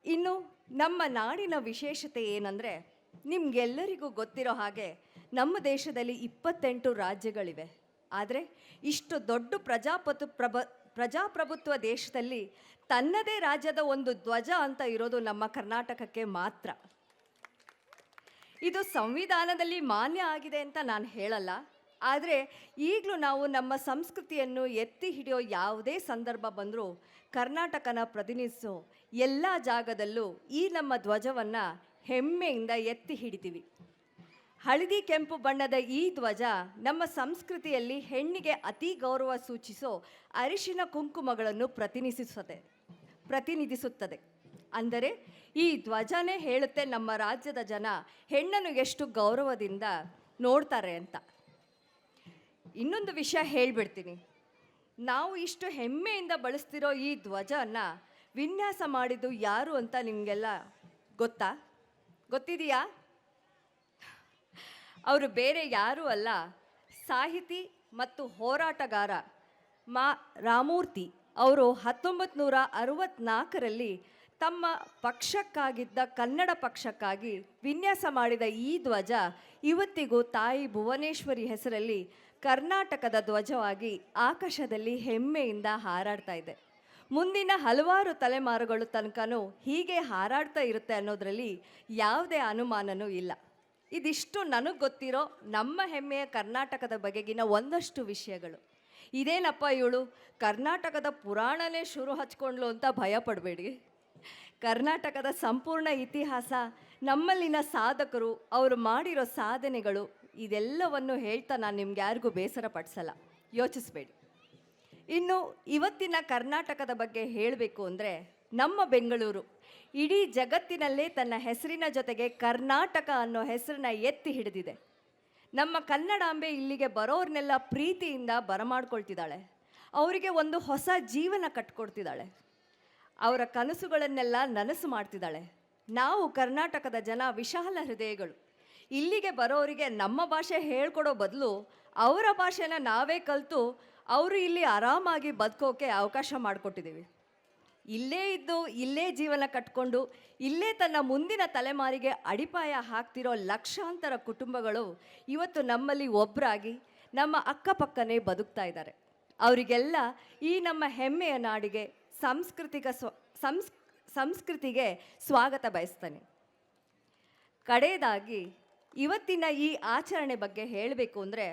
ಇನ್ನು ನಮ್ಮ ನಾಡಿನ ವಿಶೇಷತೆ ಏನಂದರೆ, ನಿಮಗೆಲ್ಲರಿಗೂ ಗೊತ್ತಿರೋ ಹಾಗೆ ನಮ್ಮ ದೇಶದಲ್ಲಿ 28 ರಾಜ್ಯಗಳಿವೆ. ಆದರೆ ಇಷ್ಟು ದೊಡ್ಡ ಪ್ರಜಾಪ್ರಭುತ್ವ ದೇಶದಲ್ಲಿ ತನ್ನದೇ ರಾಜ್ಯದ ಒಂದು ಧ್ವಜ ಅಂತ ಇರೋದು ನಮ್ಮ ಕರ್ನಾಟಕಕ್ಕೆ ಮಾತ್ರ. ಇದು ಸಂವಿಧಾನದಲ್ಲಿ ಮಾನ್ಯ ಆಗಿದೆ ಅಂತ ನಾನು ಹೇಳಲ್ಲ. ಆದರೆ ಈಗಲೂ ನಾವು ನಮ್ಮ ಸಂಸ್ಕೃತಿಯನ್ನು ಎತ್ತಿ ಹಿಡಿಯೋ ಯಾವುದೇ ಸಂದರ್ಭ ಬಂದರೂ ಕರ್ನಾಟಕನ ಪ್ರತಿನಿಧಿಸೋ ಎಲ್ಲ ಜಾಗದಲ್ಲೂ ಈ ನಮ್ಮ ಧ್ವಜವನ್ನು ಹೆಮ್ಮೆಯಿಂದ ಎತ್ತಿ ಹಿಡಿತೀವಿ. ಹಳದಿ ಕೆಂಪು ಬಣ್ಣದ ಈ ಧ್ವಜ ನಮ್ಮ ಸಂಸ್ಕೃತಿಯಲ್ಲಿ ಹೆಣ್ಣಿಗೆ ಅತಿ ಗೌರವ ಸೂಚಿಸೋ ಅರಿಶಿನ ಕುಂಕುಮಗಳನ್ನು ಪ್ರತಿನಿಧಿಸುತ್ತದೆ. ಅಂದರೆ ಈ ಧ್ವಜನೇ ಹೇಳುತ್ತೆ ನಮ್ಮ ರಾಜ್ಯದ ಜನ ಹೆಣ್ಣನ್ನು ಎಷ್ಟು ಗೌರವದಿಂದ ನೋಡ್ತಾರೆ ಅಂತ. ಇನ್ನೊಂದು ವಿಷಯ ಹೇಳಿಬಿಡ್ತೀನಿ. ನಾವು ಇಷ್ಟು ಹೆಮ್ಮೆಯಿಂದ ಬಳಸ್ತಿರೋ ಈ ಧ್ವಜವನ್ನು ವಿನ್ಯಾಸ ಮಾಡಿದ್ದು ಯಾರು ಅಂತ ನಿಮಗೆಲ್ಲ ಗೊತ್ತಿದೆಯಾ? ಅವರು ಬೇರೆ ಯಾರೂ ಅಲ್ಲ, ಸಾಹಿತಿ ಮತ್ತು ಹೋರಾಟಗಾರ ಮಾ ರಾಮೂರ್ತಿ ಅವರು 1964ರಲ್ಲಿ ತಮ್ಮ ಪಕ್ಷಕ್ಕಾಗಿದ್ದ ಕನ್ನಡ ಪಕ್ಷಕ್ಕಾಗಿ ವಿನ್ಯಾಸ ಮಾಡಿದ ಈ ಧ್ವಜ ಇವತ್ತಿಗೂ ತಾಯಿ ಭುವನೇಶ್ವರಿ ಹೆಸರಲ್ಲಿ ಕರ್ನಾಟಕದ ಧ್ವಜವಾಗಿ ಆಕಾಶದಲ್ಲಿ ಹೆಮ್ಮೆಯಿಂದ ಹಾರಾಡ್ತಾ ಇದೆ. ಮುಂದಿನ ಹಲವಾರು ತಲೆಮಾರುಗಳು ತನಕನೂ ಹೀಗೆ ಹಾರಾಡ್ತಾ ಇರುತ್ತೆ ಅನ್ನೋದರಲ್ಲಿ ಯಾವುದೇ ಅನುಮಾನನೂ ಇಲ್ಲ. ಇದಿಷ್ಟು ನನಗೆ ಗೊತ್ತಿರೋ ನಮ್ಮ ಹೆಮ್ಮೆಯ ಕರ್ನಾಟಕದ ಬಗೆಗಿನ ಒಂದಷ್ಟು ವಿಷಯಗಳು. ಇದೇನಪ್ಪ ಇವಳು ಕರ್ನಾಟಕದ ಪುರಾಣನೇ ಶುರು ಹಚ್ಕೊಂಡ್ಲು ಅಂತ ಭಯ ಪಡಬೇಡಿ. ಕರ್ನಾಟಕದ ಸಂಪೂರ್ಣ ಇತಿಹಾಸ, ನಮ್ಮಲ್ಲಿನ ಸಾಧಕರು, ಅವರು ಮಾಡಿರೋ ಸಾಧನೆಗಳು, ಇದೆಲ್ಲವನ್ನು ಹೇಳ್ತಾ ನಾನು ನಿಮ್ಗೆ ಯಾರಿಗೂ ಬೇಸರ ಪಡಿಸಲ್ಲ, ಯೋಚಿಸ್ಬೇಡಿ. ಇನ್ನು ಇವತ್ತಿನ ಕರ್ನಾಟಕದ ಬಗ್ಗೆ ಹೇಳಬೇಕು ಅಂದರೆ, ನಮ್ಮ ಬೆಂಗಳೂರು ಇಡೀ ಜಗತ್ತಿನಲ್ಲೇ ತನ್ನ ಹೆಸರಿನ ಜೊತೆಗೆ ಕರ್ನಾಟಕ ಅನ್ನೋ ಹೆಸರನ್ನ ಎತ್ತಿ ಹಿಡಿದಿದೆ. ನಮ್ಮ ಕನ್ನಡಾಂಬೆ ಇಲ್ಲಿಗೆ ಬರೋರ್ನೆಲ್ಲ ಪ್ರೀತಿಯಿಂದ ಬರಮಾಡ್ಕೊಳ್ತಿದ್ದಾಳೆ. ಅವರಿಗೆ ಒಂದು ಹೊಸ ಜೀವನ ಕಟ್ಕೊಡ್ತಿದ್ದಾಳೆ. ಅವರ ಕನಸುಗಳನ್ನೆಲ್ಲ ನನಸು ಮಾಡ್ತಿದ್ದಾಳೆ. ನಾವು ಕರ್ನಾಟಕದ ಜನ ವಿಶಾಲ ಹೃದಯಗಳು. ಇಲ್ಲಿಗೆ ಬರೋರಿಗೆ ನಮ್ಮ ಭಾಷೆ ಹೇಳ್ಕೊಡೋ ಬದಲು ಅವರ ಭಾಷೆನ ನಾವೇ ಕಲಿತು ಅವರು ಇಲ್ಲಿ ಆರಾಮಾಗಿ ಬದುಕೋಕೆ ಅವಕಾಶ ಮಾಡಿಕೊಟ್ಟಿದ್ದೀವಿ. ಇಲ್ಲೇ ಇದ್ದು ಇಲ್ಲೇ ಜೀವನ ಕಟ್ಕೊಂಡು ಇಲ್ಲೇ ತನ್ನ ಮುಂದಿನ ತಲೆಮಾರಿಗೆ ಅಡಿಪಾಯ ಹಾಕ್ತಿರೋ ಲಕ್ಷಾಂತರ ಕುಟುಂಬಗಳು ಇವತ್ತು ನಮ್ಮಲ್ಲಿ ಒಬ್ಬರಾಗಿ ನಮ್ಮ ಅಕ್ಕಪಕ್ಕನೇ ಬದುಕ್ತಾ ಇದ್ದಾರೆ. ಅವರಿಗೆಲ್ಲ ಈ ನಮ್ಮ ಹೆಮ್ಮೆಯ ನಾಡಿಗೆ ಸಂಸ್ಕೃತಿಗೆ ಸ್ವಾಗತ ಬಯಸ್ತಾನೆ. ಕಡೆಯದಾಗಿ ಇವತ್ತಿನ ಈ ಆಚರಣೆ ಬಗ್ಗೆ ಹೇಳಬೇಕು ಅಂದರೆ,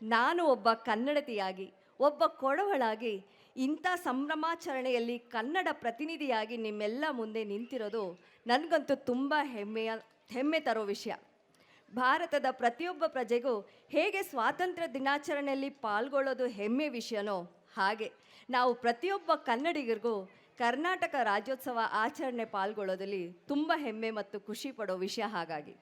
ನಾನು ಒಬ್ಬ ಕನ್ನಡತಿಯಾಗಿ, ಒಬ್ಬ ಕೊಡವಳಾಗಿ ಇಂಥ ಸಂಭ್ರಮಾಚರಣೆಯಲ್ಲಿ ಕನ್ನಡ ಪ್ರತಿನಿಧಿಯಾಗಿ ನಿಮ್ಮೆಲ್ಲ ಮುಂದೆ ನಿಂತಿರೋದು ನನಗಂತೂ ತುಂಬ ಹೆಮ್ಮೆ ತರೋ ವಿಷಯ. ಭಾರತದ ಪ್ರತಿಯೊಬ್ಬ ಪ್ರಜೆಗೂ ಹೇಗೆ ಸ್ವಾತಂತ್ರ್ಯ ದಿನಾಚರಣೆಯಲ್ಲಿ ಪಾಲ್ಗೊಳ್ಳೋದು ಹೆಮ್ಮೆ ವಿಷಯನೋ ಹಾಗೆ ನಾವು ಪ್ರತಿಯೊಬ್ಬ ಕನ್ನಡಿಗರಿಗೂ ಕರ್ನಾಟಕ ರಾಜ್ಯೋತ್ಸವ ಆಚರಣೆ ಪಾಲ್ಗೊಳ್ಳೋದಲ್ಲಿ ತುಂಬ ಹೆಮ್ಮೆ ಮತ್ತು ಖುಷಿ ಪಡೋ ವಿಷಯ. ಹಾಗಾಗಿ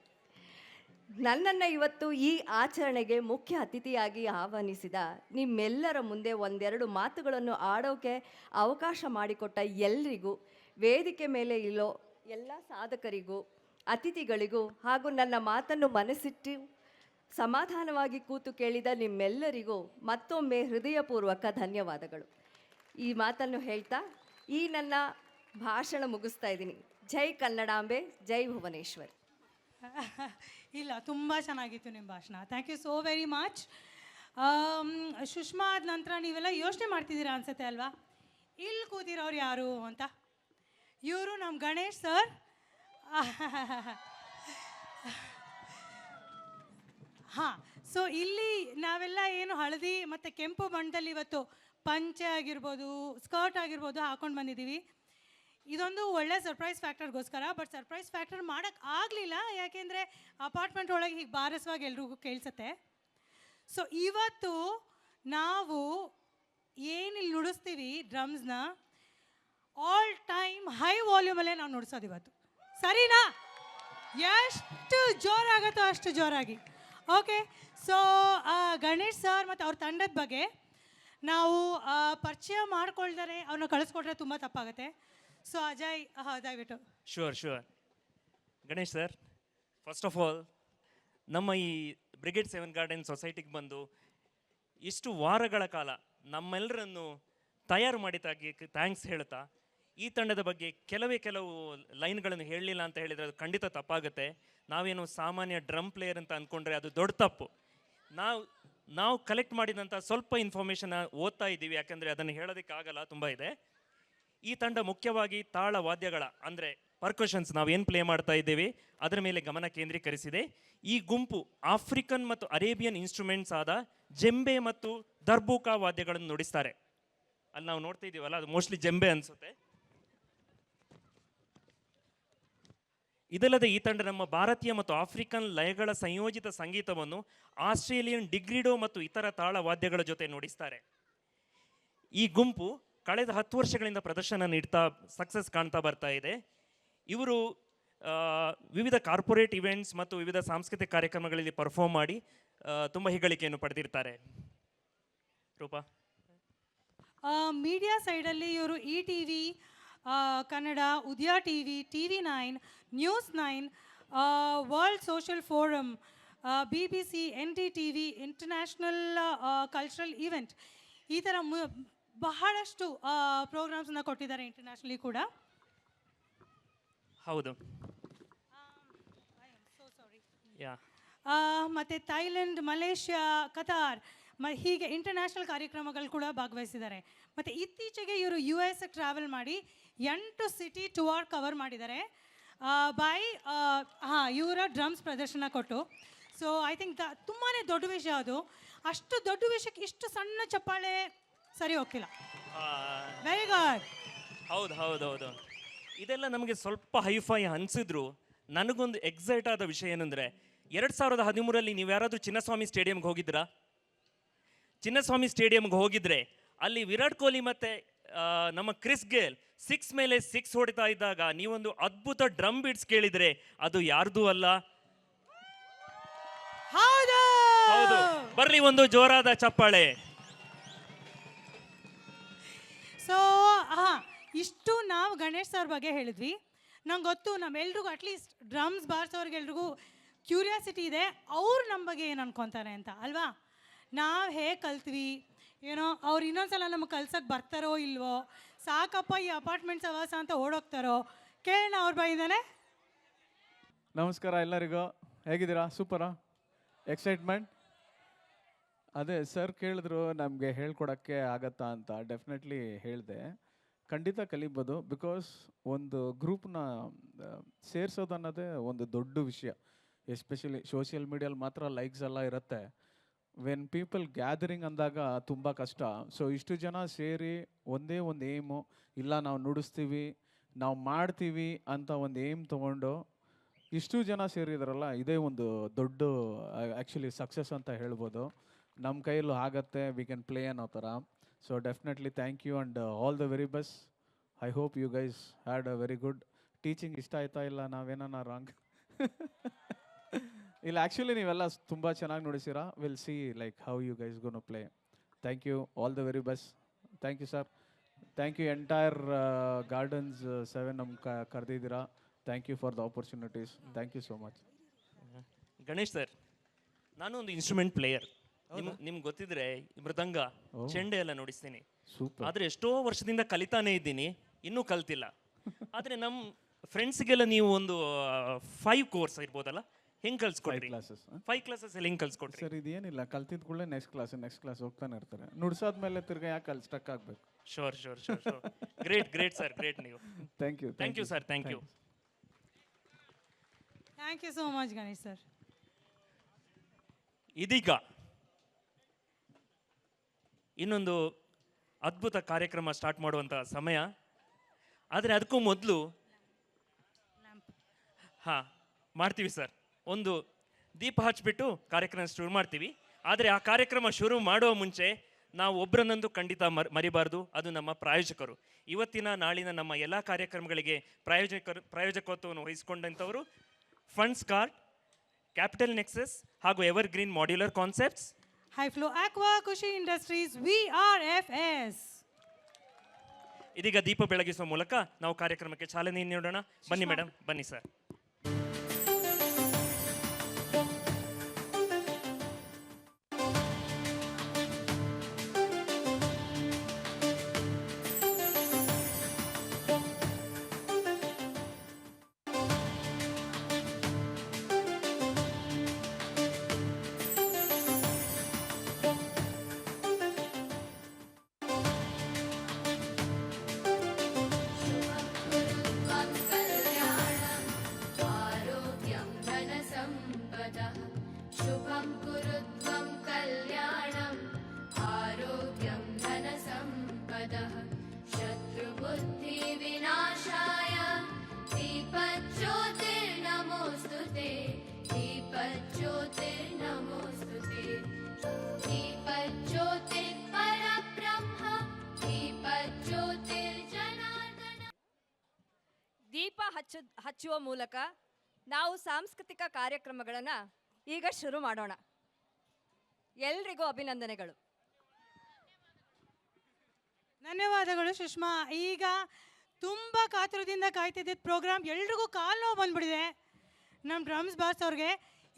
ನನ್ನನ್ನು ಇವತ್ತು ಈ ಆಚರಣೆಗೆ ಮುಖ್ಯ ಅತಿಥಿಯಾಗಿ ಆಹ್ವಾನಿಸಿದ ನಿಮ್ಮೆಲ್ಲರ ಮುಂದೆ ಒಂದೆರಡು ಮಾತುಗಳನ್ನು ಆಡೋಕೆ ಅವಕಾಶ ಮಾಡಿಕೊಟ್ಟ ಎಲ್ರಿಗೂ, ವೇದಿಕೆ ಮೇಲೆ ಇಲ್ಲೋ ಎಲ್ಲ ಸಾಧಕರಿಗೂ, ಅತಿಥಿಗಳಿಗೂ ಹಾಗೂ ನನ್ನ ಮಾತನ್ನು ಮನಸ್ಸಿಟ್ಟು ಸಮಾಧಾನವಾಗಿ ಕೂತು ಕೇಳಿದ ನಿಮ್ಮೆಲ್ಲರಿಗೂ ಮತ್ತೊಮ್ಮೆ ಹೃದಯಪೂರ್ವಕ ಧನ್ಯವಾದಗಳು. ಈ ಮಾತನ್ನು ಹೇಳ್ತಾ ಈ ನನ್ನ ಭಾಷಣ ಮುಗಿಸ್ತಾ ಇದ್ದೀನಿ. ಜೈ ಕನ್ನಡಾಂಬೆ, ಜೈ ಭುವನೇಶ್ವರಿ. ಇಲ್ಲ, ತುಂಬ ಚೆನ್ನಾಗಿತ್ತು ನಿಮ್ಮ ಭಾಷಣ. Thank you so very much. Sushma ಆದ ನಂತರ ನೀವೆಲ್ಲ ಯೋಚನೆ ಮಾಡ್ತಿದ್ದೀರಾ ಅನ್ಸುತ್ತೆ ಅಲ್ವಾ, ಇಲ್ಲಿ ಕೂತಿರೋರು ಯಾರು ಅಂತ. ಇವರು ನಮ್ಮ ಗಣೇಶ್ ಸರ್. ಹಾಂ, ಸೊ ಇಲ್ಲಿ ನಾವೆಲ್ಲ ಏನು ಹಳದಿ ಮತ್ತು ಕೆಂಪು ಬಣ್ಣದಲ್ಲಿ ಇವತ್ತು ಪಂಚೆ ಆಗಿರ್ಬೋದು, ಸ್ಕರ್ಟ್ ಆಗಿರ್ಬೋದು ಹಾಕೊಂಡು ಬಂದಿದ್ದೀವಿ. ಇದೊಂದು ಒಳ್ಳೆ ಸರ್ಪ್ರೈಸ್ ಫ್ಯಾಕ್ಟರ್ಗೋಸ್ಕರ. ಬಟ್ ಸರ್ಪ್ರೈಸ್ ಫ್ಯಾಕ್ಟರ್ ಮಾಡೋಕ್ಕೆ ಆಗಲಿಲ್ಲ, ಯಾಕೆಂದರೆ ಅಪಾರ್ಟ್ಮೆಂಟ್ ಒಳಗೆ ಹೀಗೆ ಬಾರಿಸುವಾಗ ಎಲ್ರಿಗೂ ಕೇಳಿಸುತ್ತೆ. ಸೊ ಇವತ್ತು ನಾವು ಏನಿಲ್ಲಿ ನುಡಿಸ್ತೀವಿ ಡ್ರಮ್ಸ್ನ, ಆಲ್ ಟೈಮ್ ಹೈ ವಾಲ್ಯೂಮಲ್ಲೇ ನಾವು ನುಡಿಸೋದು ಇವತ್ತು. ಸರಿನಾ? ಎಷ್ಟು ಜೋರಾಗುತ್ತೋ ಅಷ್ಟು ಜೋರಾಗಿ. ಓಕೆ, ಸೊ ಗಣೇಶ್ ಸರ್ ಮತ್ತು ಅವ್ರ ತಂಡದ ಬಗ್ಗೆ ನಾವು ಪರಿಚಯ ಮಾಡ್ಕೊಳ್ತಾರೆ ಅವ್ರನ್ನ ಕಳಿಸ್ಕೊಟ್ರೆ ತುಂಬ ತಪ್ಪಾಗುತ್ತೆ. ಸೊ ಅಜಯ್, ದಯವಿಟ್ಟು. Sure. Ganesh sir, first of all ನಮ್ಮ ಈ ಬ್ರಿಗೇಡ್ 7 ಗಾರ್ಡನ್ ಸೊಸೈಟಿಗೆ ಬಂದು ಇಷ್ಟು ವಾರಗಳ ಕಾಲ ನಮ್ಮೆಲ್ಲರನ್ನು ತಯಾರು ಮಾಡಿದಾಗಿ ಥ್ಯಾಂಕ್ಸ್ ಹೇಳ್ತಾ, ಈ ತಂಡದ ಬಗ್ಗೆ ಕೆಲವು ಲೈನ್ಗಳನ್ನು ಹೇಳಲಿಲ್ಲ ಅಂತ ಹೇಳಿದರೆ ಅದು ಖಂಡಿತ ತಪ್ಪಾಗುತ್ತೆ. ನಾವೇನು ಸಾಮಾನ್ಯ ಡ್ರಮ್ ಪ್ಲೇಯರ್ ಅಂತ ಅಂದ್ಕೊಂಡ್ರೆ ಅದು ದೊಡ್ಡ ತಪ್ಪು. ನಾವು ಕಲೆಕ್ಟ್ ಮಾಡಿದಂಥ ಸ್ವಲ್ಪ ಇನ್ಫಾರ್ಮೇಷನ್ ಓದ್ತಾ ಇದ್ದೀವಿ, ಯಾಕಂದರೆ ಅದನ್ನು ಹೇಳೋದಕ್ಕಾಗಲ್ಲ, ತುಂಬ ಇದೆ. ಈ ತಂಡ ಮುಖ್ಯವಾಗಿ ತಾಳ ವಾದ್ಯಗಳ ಅಂದರೆ ಪರ್ಕಷನ್ಸ್ ನಾವೇನು ಪ್ಲೇ ಮಾಡ್ತಾ ಇದ್ದೇವೆ ಅದರ ಮೇಲೆ ಗಮನ ಕೇಂದ್ರೀಕರಿಸಿದೆ. ಈ ಗುಂಪು ಆಫ್ರಿಕನ್ ಮತ್ತು ಅರೇಬಿಯನ್ ಇನ್ಸ್ಟ್ರೂಮೆಂಟ್ಸ್ ಆದ ಜೆಂಬೆ ಮತ್ತು ದರ್ಬೂಕಾ ವಾದ್ಯಗಳನ್ನು ನುಡಿಸ್ತಾರೆ. ಅಲ್ಲಿ ನಾವು ನೋಡ್ತಾ ಇದ್ದೀವಲ್ಲ, ಅದು ಮೋಸ್ಟ್ಲಿ ಜೆಂಬೆ ಅನಿಸುತ್ತೆ. ಇದಲ್ಲದೆ ಈ ತಂಡ ನಮ್ಮ ಭಾರತೀಯ ಮತ್ತು ಆಫ್ರಿಕನ್ ಲಯಗಳ ಸಂಯೋಜಿತ ಸಂಗೀತವನ್ನು ಆಸ್ಟ್ರೇಲಿಯನ್ ಡಿಗ್ರಿಡೋ ಮತ್ತು ಇತರ ತಾಳ ವಾದ್ಯಗಳ ಜೊತೆ ನುಡಿಸ್ತಾರೆ. ಈ ಗುಂಪು ಕಳೆದ 10 ವರ್ಷಗಳಿಂದ ಪ್ರದರ್ಶನ ನೀಡ್ತಾ ಸಕ್ಸಸ್ ಕಾಣ್ತಾ ಬರ್ತಾ ಇದೆ. ಇವರು ವಿವಿಧ ಕಾರ್ಪೊರೇಟ್ ಇವೆಂಟ್ಸ್ ಮತ್ತು ವಿವಿಧ ಸಾಂಸ್ಕೃತಿಕ ಕಾರ್ಯಕ್ರಮಗಳಲ್ಲಿ ಪರ್ಫಾರ್ಮ್ ಮಾಡಿ ತುಂಬ ಹೆಗ್ಗಳಿಕೆಯನ್ನು ಪಡೆದಿರ್ತಾರೆ. ರೂಪಾ, ಮೀಡಿಯಾ ಸೈಡಲ್ಲಿ ಇವರು ETV ಕನ್ನಡ, ಉದಯ TV, TV9, News 9, world social forum, BBC, NDTV, international cultural event, ಈ ಥರ ಬಹಳಷ್ಟು ಪ್ರೋಗ್ರಾಮ್ಸನ್ನ ಕೊಟ್ಟಿದ್ದಾರೆ ಇಂಟರ್ನ್ಯಾಷನಲಿ ಕೂಡ. ಹೌದು. ಯಾ. ಮತ್ತು ಥೈಲ್ಯಾಂಡ್, ಮಲೇಷ್ಯಾ, ಕತಾರ್ ಹೀಗೆ ಇಂಟರ್ನ್ಯಾಷನಲ್ ಕಾರ್ಯಕ್ರಮಗಳು ಕೂಡ ಭಾಗವಹಿಸಿದ್ದಾರೆ. ಮತ್ತು ಇತ್ತೀಚೆಗೆ ಇವರು US ಟ್ರಾವೆಲ್ ಮಾಡಿ 8 ಸಿಟಿ ಟೂರ್ ಕವರ್ ಮಾಡಿದ್ದಾರೆ ಬೈ ಇವರ ಡ್ರಮ್ಸ್ ಪ್ರದರ್ಶನ ಕೊಟ್ಟು. ಸೊ ಐ ಥಿಂಕ್ ತುಂಬಾ ದೊಡ್ಡ ವಿಷಯ ಅದು. ಅಷ್ಟು ದೊಡ್ಡ ವಿಷಯಕ್ಕೆ ಇಷ್ಟು ಸಣ್ಣ ಚಪ್ಪಾಳೆ ಸರಿ ಹೋಗ್ತಿಲ್ಲ. Very good. ಹೌದು ಹೌದು ಹೌದು. ಇದೆಲ್ಲ ನಮಗೆ ಸ್ವಲ್ಪ ಹೈಫೈ ಅನಿಸಿದ್ರು ನನಗೊಂದು ಎಕ್ಸೈಟ್ ಆದ ವಿಷಯ ಏನಂದರೆ, 2013 ನೀವು ಯಾರಾದರೂ ಚಿನ್ನಸ್ವಾಮಿ ಸ್ಟೇಡಿಯಂಗೆ ಹೋಗಿದ್ರಾ? ಚಿನ್ನಸ್ವಾಮಿ ಸ್ಟೇಡಿಯಂಗೆ ಹೋಗಿದ್ರೆ ಅಲ್ಲಿ ವಿರಾಟ್ ಕೊಹ್ಲಿ ಮತ್ತು ನಮ್ಮ ಕ್ರಿಸ್ ಗೇಲ್ 6 ಮೇಲೆ 6 ಹೊಡಿತಾ ಇದ್ದಾಗ ನೀವೊಂದು ಅದ್ಭುತ ಡ್ರಮ್ ಬೀಟ್ಸ್ ಕೇಳಿದರೆ ಅದು ಯಾರ್ದೂ ಅಲ್ಲ. ಹೌದು, ಬರ್ಲಿ ಒಂದು ಜೋರಾದ ಚಪ್ಪಾಳೆ. ಸೊ ಇಷ್ಟು ನಾವು ಗಣೇಶ್ ಸರ್ ಬಗ್ಗೆ ಹೇಳಿದ್ವಿ. ನಂಗೆ ಗೊತ್ತು ನಮ್ಮೆಲ್ರಿಗೂ ಅಟ್ಲೀಸ್ಟ್ ಡ್ರಮ್ಸ್ ಬಾರ್ಸೋರ್ಗೆಲ್ರಿಗೂ ಕ್ಯೂರಿಯಾಸಿಟಿ ಇದೆ, ಅವ್ರು ನಮ್ಮ ಬಗ್ಗೆ ಏನು ಅನ್ಕೊತಾರೆ ಅಂತ ಅಲ್ವಾ. ನಾವು ಹೇಗೆ ಕಲ್ತ್ವಿ ಏನೋ, ಅವ್ರು ಇನ್ನೊಂದ್ಸಲ ನಮಗೆ ಕಲ್ಸಕ್ಕೆ ಬರ್ತಾರೋ ಇಲ್ವೋ, ಸಾಕಪ್ಪ ಈ ಅಪಾರ್ಟ್ಮೆಂಟ್ ಸವಾಸ ಅಂತ ಓಡೋಗ್ತಾರೋ, ಕೇಳೋಣ ಅವ್ರ ಬಾಯಿಂದಾನೆ. ನಮಸ್ಕಾರ ಎಲ್ಲರಿಗೂ, ಹೇಗಿದ್ದೀರಾ? ಸೂಪರಾ? ಎಕ್ಸೈಟ್ಮೆಂಟ್? ಅದೇ ಸರ್ ಕೇಳಿದ್ರು ನಮಗೆ ಹೇಳ್ಕೊಡೋಕ್ಕೆ ಆಗತ್ತಾ ಅಂತ. ಡೆಫಿನೆಟ್ಲಿ ಹೇಳಿದೆ, ಖಂಡಿತ ಕಲಿಬೋದು. ಬಿಕಾಸ್ ಒಂದು ಗ್ರೂಪ್ನ ಸೇರಿಸೋದು ಅನ್ನೋದೇ ಒಂದು ದೊಡ್ಡ ವಿಷಯ. ಎಸ್ಪೆಷಲಿ ಸೋಷಿಯಲ್ ಮೀಡಿಯಲ್ಲಿ ಮಾತ್ರ ಲೈಕ್ಸ್ ಎಲ್ಲ ಇರುತ್ತೆ. ವೆನ್ ಪೀಪಲ್ ಗ್ಯಾದರಿಂಗ್ ಅಂದಾಗ ತುಂಬ ಕಷ್ಟ. ಸೊ ಇಷ್ಟು ಜನ ಸೇರಿ ಒಂದೇ ಒಂದು ಏಮು, ಇಲ್ಲ ನಾವು ನುಡಿಸ್ತೀವಿ, ನಾವು ಮಾಡ್ತೀವಿ ಅಂತ ಒಂದು ಏಮ್ ತೊಗೊಂಡು ಇಷ್ಟು ಜನ ಸೇರಿದ್ರಲ್ಲ, ಇದೇ ಒಂದು ದೊಡ್ಡ ಆ್ಯಕ್ಚುಲಿ ಸಕ್ಸಸ್ ಅಂತ ಹೇಳ್ಬೋದು. ನಮ್ಮ ಕೈಯಲ್ಲೂ ಆಗತ್ತೆ, ವಿ ಕ್ಯಾನ್ ಪ್ಲೇ ಅನ್ನೋ ಥರ. So definitely thank you and all the very best. I hope you guys had a very good teaching. ಇಷ್ಟ ಆಯ್ತಾ ಇಲ್ಲ ನಾವೇನ ರಾಂಗ್? ಇಲ್ಲ, ಆ್ಯಕ್ಚುಲಿ ನೀವೆಲ್ಲ ತುಂಬ ಚೆನ್ನಾಗಿ ನೋಡಿಸಿರಾ. Will see like how you guys gone play. Thank you, all the very best. Thank you sir. Thank you entire gardens 7 ನಮ್ಗೆ ಕರೆದಿದ್ದೀರಾ. Thank you for the opportunities. Thank you so much. Ganesh sir, ನಾನು ಒಂದು instrument player. ನಿಮ್ಗೆ ಗೊತ್ತಿದ್ರೆ ಮೃದಂಗ, ಚೆಂಡೆ ಎಲ್ಲ ನುಡಿಸ್ತೀನಿ. Super. ಆದರೆ ಎಷ್ಟೋ ವರ್ಷದಿಂದ ಕಲಿತಾನೇ ಇದ್ದೀನಿ, ಇನ್ನೂ ಕಲ್ತಿಲ್ಲ. ಆದರೆ ನಮ್ಮ ಫ್ರೆಂಡ್ಸ್ಗೆಲ್ಲ ನೀವು ಒಂದು 5 ಕೋರ್ಸ್ ಇರ್ಬೋದಲ್ಲ, ಹೆಂಗೆ ಕಲ್ಸ್ಕೊಡ್ರಿ? 5 ಕ್ಲಾಸಸ್ ಎಲ್ಲ ಹೆಂಗೆ ಕಲ್ಸ್ಕೊಡ್ರಿ? ಸರ್ ಇದೇನಿಲ್ಲ, ಕಲ್ತಿದ್ ಕೂಡಲೇ ನೆಕ್ಸ್ಟ್ ಕ್ಲಾಸ್ ಹೋಗ್ತಾನೆ ಇರ್ತಾರೆ. ನುಡ್ಸಾದ್ಮೇಲೆ ತಿರ್ಗಾ ಯಾಕೆ ಸ್ಟಕ್ ಆಗಬೇಕು? ಶೋರ್ ಶೋರ್ ಶೋರ್ ಶೋರ್. ಗ್ರೇಟ್ ಸರ್, ಗ್ರೇಟ್ ನೀವು. Thank you. Thank you sir, thank you. Thank you so much Ganesh sir. ಇದೀಗ ಇನ್ನೊಂದು ಅದ್ಭುತ ಕಾರ್ಯಕ್ರಮ ಸ್ಟಾರ್ಟ್ ಮಾಡುವಂಥ ಸಮಯ. ಆದರೆ ಅದಕ್ಕೂ ಮೊದಲು ಮಾಡ್ತೀವಿ ಸರ್, ಒಂದು ದೀಪ ಹಚ್ಬಿಟ್ಟು ಕಾರ್ಯಕ್ರಮ ಶುರು ಮಾಡ್ತೀವಿ. ಆದರೆ ಆ ಕಾರ್ಯಕ್ರಮ ಶುರು ಮಾಡುವ ಮುಂಚೆ ನಾವು ಒಬ್ಬರನ್ನೊಂದು ಖಂಡಿತ ಮರಿಬಾರ್ದು, ಅದು ನಮ್ಮ ಪ್ರಾಯೋಜಕರು. ಇವತ್ತಿನ ನಾಳಿನ ನಮ್ಮ ಎಲ್ಲ ಕಾರ್ಯಕ್ರಮಗಳಿಗೆ ಪ್ರಾಯೋಜಕತ್ವವನ್ನು ವಹಿಸಿಕೊಂಡಂಥವರು ಫಂಡ್ಸ್ ಕಾರ್ಡ್, ಕ್ಯಾಪಿಟಲ್ ನೆಕ್ಸಸ್ ಹಾಗೂ ever green modular concepts, high flow aqua, ಖುಷಿ ಇಂಡಸ್ಟ್ರೀಸ್, VRFS. ಇದೀಗ ದೀಪ ಬೆಳಗಿಸುವ ಮೂಲಕ ನಾವು ಕಾರ್ಯಕ್ರಮಕ್ಕೆ ಚಾಲನೆ ನೀಡೋಣ. ಬನ್ನಿ ಮೇಡಮ್, ಬನ್ನಿ ಸರ್. शुभं कुरु त्वं कल्याणम् आरोग्यं धनसम्पदः शत्रुबुद्धिविनाशाय दीपज्योतिर्नमोऽस्तु ते दीपज्योतिर्नमोऽस्तु ते दीपज्योतिर्परब्रह्म दीपज्योतिर्जनार्दन. ದೀಪ ಹಚ್ಚುವ ಮೂಲಕ ನಾವು ಸಾಂಸ್ಕೃತಿಕ ಕಾರ್ಯಕ್ರಮಗಳನ್ನು ಈಗ ಶುರು ಮಾಡೋಣ. ಎಲ್ರಿಗೂ ಅಭಿನಂದನೆಗಳು. ಧನ್ಯವಾದಗಳು ಸುಷ್ಮಾ. ಈಗ ತುಂಬ ಕಾತುರದಿಂದ ಕಾಯ್ತಿದ್ದ ಪ್ರೋಗ್ರಾಮ್ ಎಲ್ರಿಗೂ ಕಾಲು ನೋವು ಬಂದ್ಬಿಟ್ಟಿದೆ. ನಮ್ಮ ಡ್ರಮ್ಸ್ ಬಾಸ್ ಅವ್ರಿಗೆ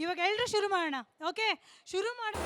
ಇವಾಗ ಎಲ್ಲರೂ ಶುರು ಮಾಡೋಣ. ಓಕೆ, ಶುರು ಮಾಡಿ.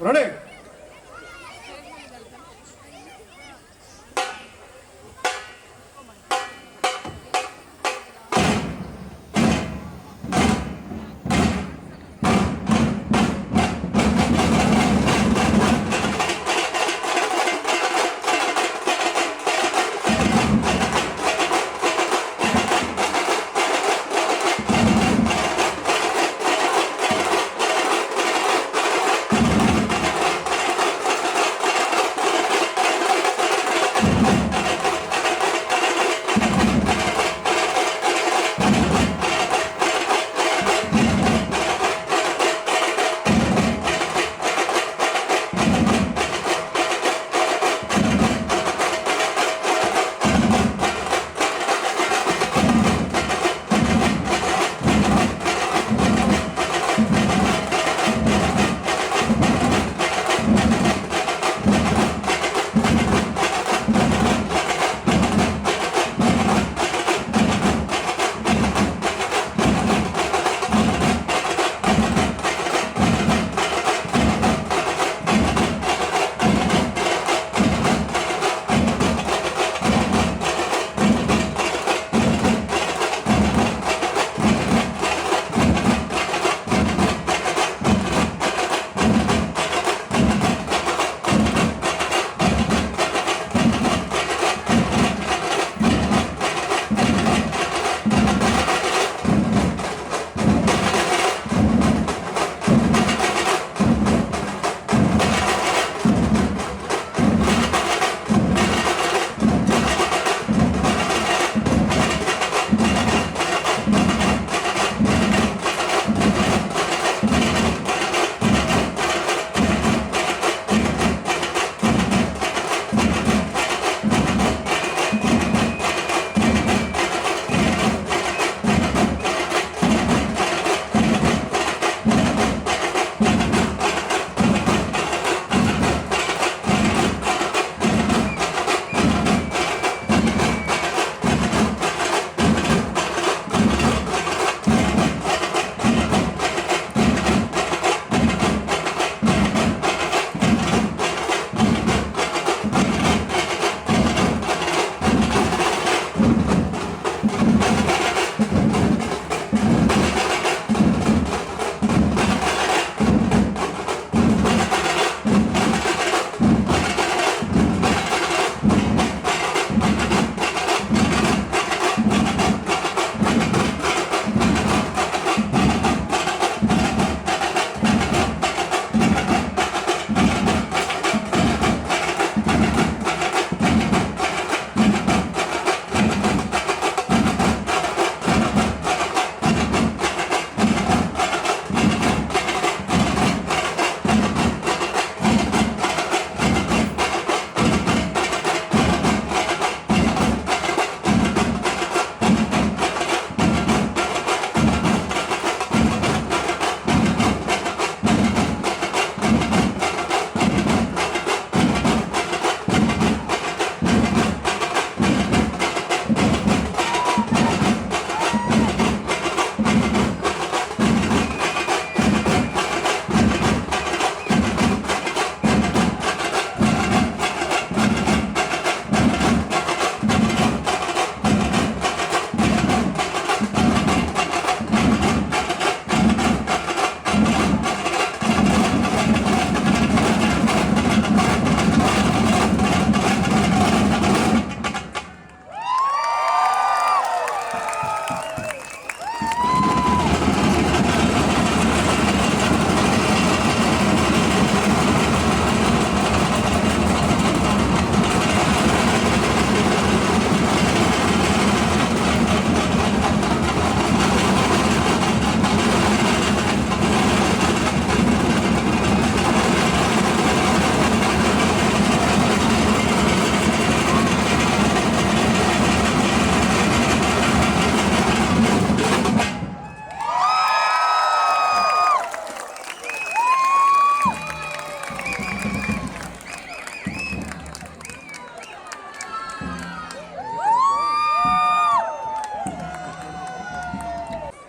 ರೆಡಿ.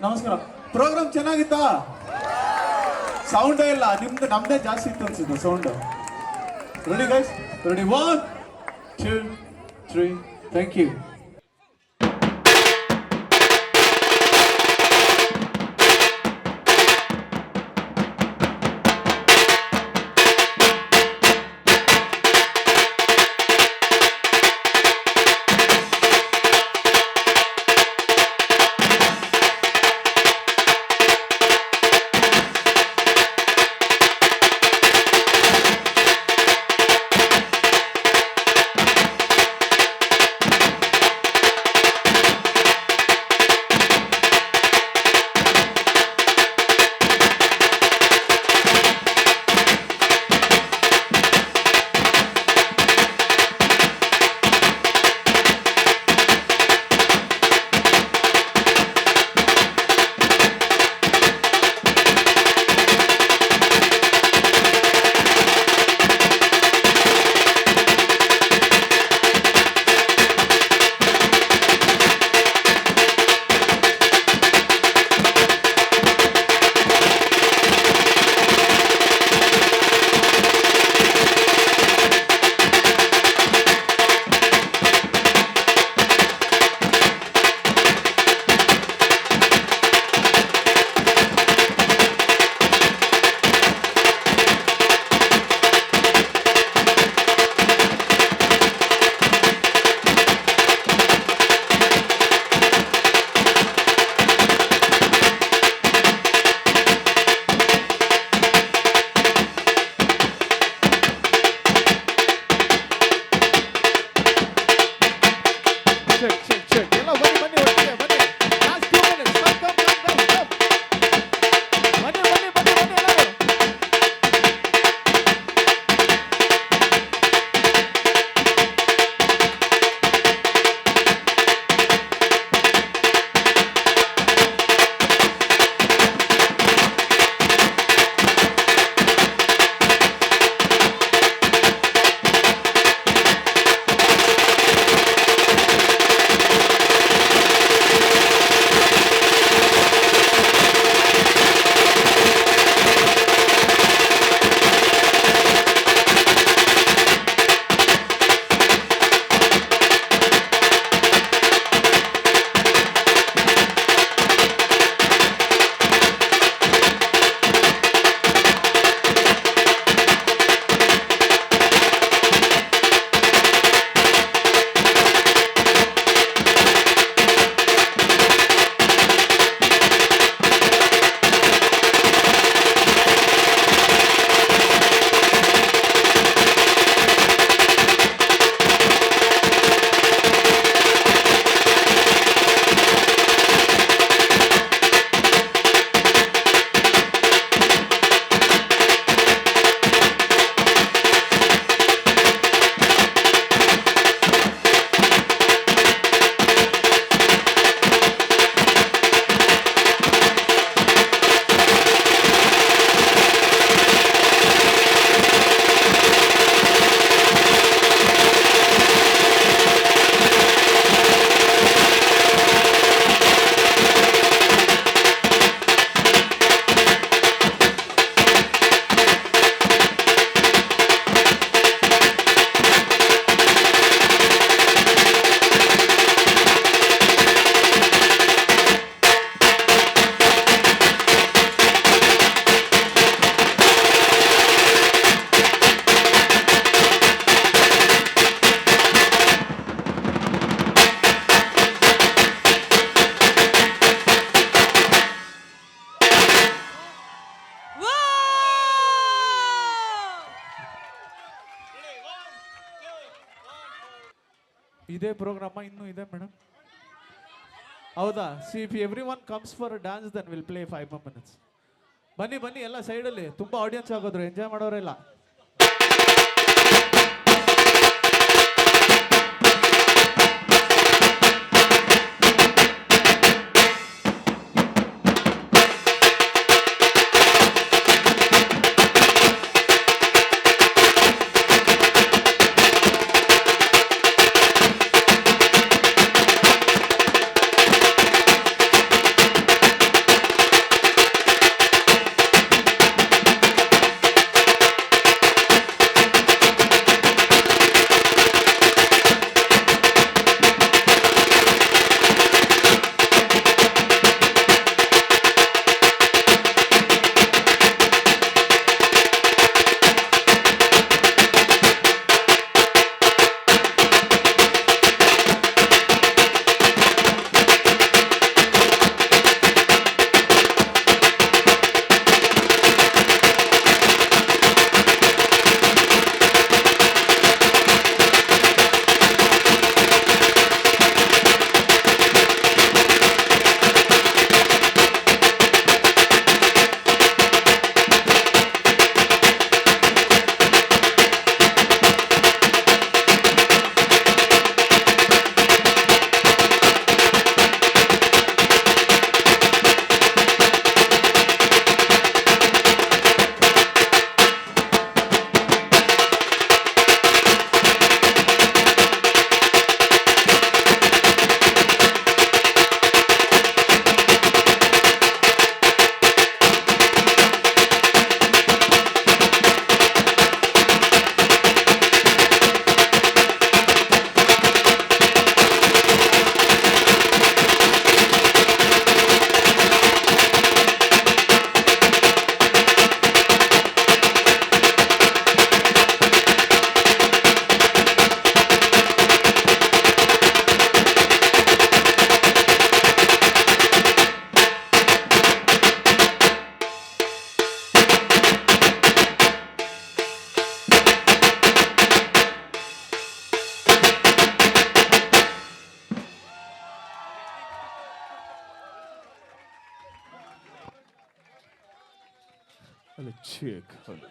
ನಮಸ್ಕಾರ. ಪ್ರೋಗ್ರಾಮ್ ಚೆನ್ನಾಗಿತ್ತಾ? ಸೌಂಡೇ ಇಲ್ಲ, ನಿಮ್ದು ನಮ್ದೇ ಜಾಸ್ತಿ ಇತ್ತು ಅನ್ಸುತ್ತೆ sound. Ready guys, ready 1 2 3. Thank you. ಇದೇ ಪ್ರೋಗ್ರಾಮ ಇನ್ನೂ ಇದೆ ಮೇಡಮ್? ಹೌದಾ? See if everyone comes for dance then will play 5 more minutes. ಬನ್ನಿ ಬನ್ನಿ ಎಲ್ಲ ಸೈಡಲ್ಲಿ ತುಂಬ ಆಡಿಯನ್ಸ್ ಆಗೋದ್ರು, ಎಂಜಾಯ್ ಮಾಡೋರೆಲ್ಲ. Hello, check. Hello.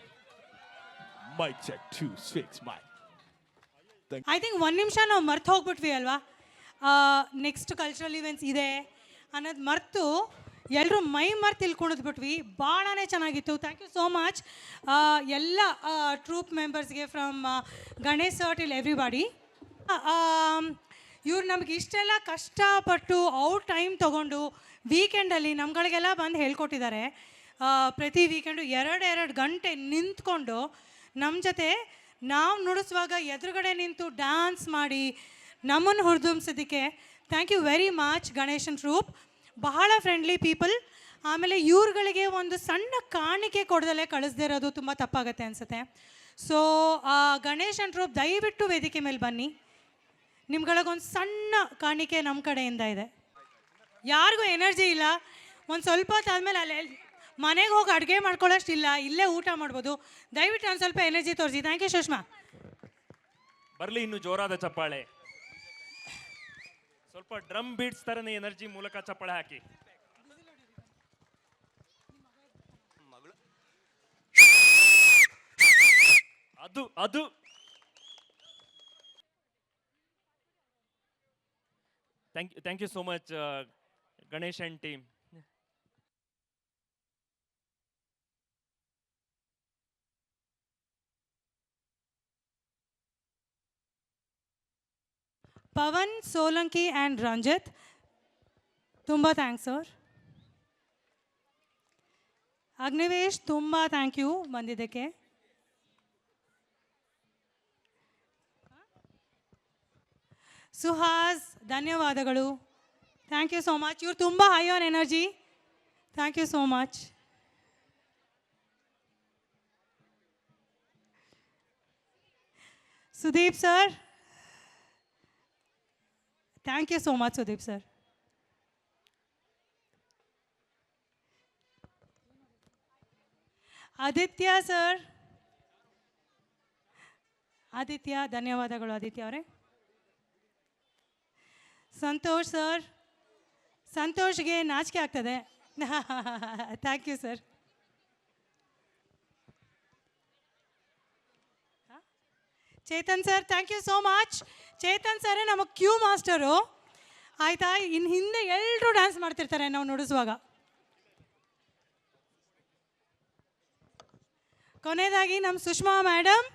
Mic check 2 6 mic. I think ಒಂದು ನಿಮಿಷ ನಾವು ಮರ್ತು ಹೋಗ್ಬಿಟ್ವಿ ಅಲ್ವಾ, ನೆಕ್ಸ್ಟ್ ಕಲ್ಚರಲ್ ಇವೆಂಟ್ಸ್ ಇದೆ ಅನ್ನೋದು ಮರೆತು ಎಲ್ಲರೂ ಮೈ ಮರ್ತು ಇಲ್ಲಿ ಕುಣಿದ್ಬಿಟ್ವಿ. ಭಾಳನೇ ಚೆನ್ನಾಗಿತ್ತು. ಥ್ಯಾಂಕ್ ಯು ಸೋ ಮಚ್ ಎಲ್ಲ ಟ್ರೂಪ್ ಮೆಂಬರ್ಸ್ಗೆ from Ganesh sir till everybody. ಇವ್ರು ನಮ್ಗೆ ಇಷ್ಟೆಲ್ಲ ಕಷ್ಟಪಟ್ಟು ಅವ್ರ ಟೈಮ್ ತೊಗೊಂಡು ವೀಕೆಂಡಲ್ಲಿ ನಮ್ಗಳಿಗೆಲ್ಲ ಬಂದು ಹೇಳ್ಕೊಟ್ಟಿದ್ದಾರೆ. ಪ್ರತಿ ವೀಕೆಂಡು 2 ಗಂಟೆ ನಿಂತ್ಕೊಂಡು ನಮ್ಮ ಜೊತೆ ನಾವು ನುಡಿಸುವಾಗ ಎದುರುಗಡೆ ನಿಂತು ಡ್ಯಾನ್ಸ್ ಮಾಡಿ ನಮ್ಮನ್ನು ಹುರಿದುಂಬಿಸೋದಕ್ಕೆ thank you very much Ganeshan troupe. ಬಹಳ ಫ್ರೆಂಡ್ಲಿ ಪೀಪಲ್. ಆಮೇಲೆ ಇವ್ರುಗಳಿಗೆ ಒಂದು ಸಣ್ಣ ಕಾಣಿಕೆ ಕೊಡದಲ್ಲೇ ಕಳಿಸ್ದೇ ಇರೋದು ತುಂಬ ತಪ್ಪಾಗತ್ತೆ ಅನಿಸುತ್ತೆ. ಸೊ ಗಣೇಶನ್ ಟ್ರೂಪ್ ದಯವಿಟ್ಟು ವೇದಿಕೆ ಮೇಲೆ ಬನ್ನಿ. ನಿಮ್ಗಳಿಗೊಂದು ಸಣ್ಣ ಕಾಣಿಕೆ ನಮ್ಮ ಕಡೆಯಿಂದ ಇದೆ. ಯಾರಿಗೂ ಎನರ್ಜಿ ಇಲ್ಲ, ಒಂದು ಸ್ವಲ್ಪ ಹೊತ್ತಾದ್ಮೇಲೆ ಅಲ್ಲೇ ಮನೆಗೆ ಹೋಗಿ ಅಡುಗೆ ಮಾಡ್ಕೊಳ್ಳೋಷ್ಟಿಲ್ಲ, ಇಲ್ಲೇ ಊಟ ಮಾಡ್ಬೋದು. ದಯವಿಟ್ಟು ಒಂದು ಸ್ವಲ್ಪ ಎನರ್ಜಿ ತೋರಿಸಿ. Thank you Sushma. ಬರಲಿ ಇನ್ನು ಜೋರಾದ ಚಪ್ಪಾಳೆ. ಸ್ವಲ್ಪ ಡ್ರಮ್ ಬೀಟ್ಸ್ ಥರನೇ ಎನರ್ಜಿ ಮೂಲಕ ಚಪ್ಪಾಳೆ ಹಾಕಿ. ಅದು ಅದು thank you so much Ganesh and team. Pavan Solanki and Ranjit, ತುಂಬ ಥ್ಯಾಂಕ್ಸ್ ಸರ್. ಅಗ್ನಿವೇಶ್ ತುಂಬ ಥ್ಯಾಂಕ್ ಯು ಬಂದಿದ್ದಕ್ಕೆ. ಸುಹಾಸ್ ಧನ್ಯವಾದಗಳು. Thank you so much. ಇವ್ರು ತುಂಬ high on energy. Thank you so much. Sudeep sir, thank you so much Sudeep sir. Aditya sir, Aditya ಧನ್ಯವಾದಗಳು ಆದಿತ್ಯ ಅವರೇ. ಸಂತೋಷ್ ಸರ್, ಸಂತೋಷ್ಗೆ ನಾಚಿಕೆ ಆಗ್ತದೆ. Thank you sir. Chetan sir, thank you so much. Chetan ಸರೇ ನಮಗೆ ಕ್ಯೂ ಮಾಸ್ಟರು, ಆಯಿತಾ. ಇನ್ನು ಹಿಂದೆ ಎಲ್ಲರೂ ಡ್ಯಾನ್ಸ್ ಮಾಡ್ತಿರ್ತಾರೆ ನಾವು ನುಡಿಸುವಾಗ. ಕೊನೆಯದಾಗಿ ನಮ್ಮ Sushma madam,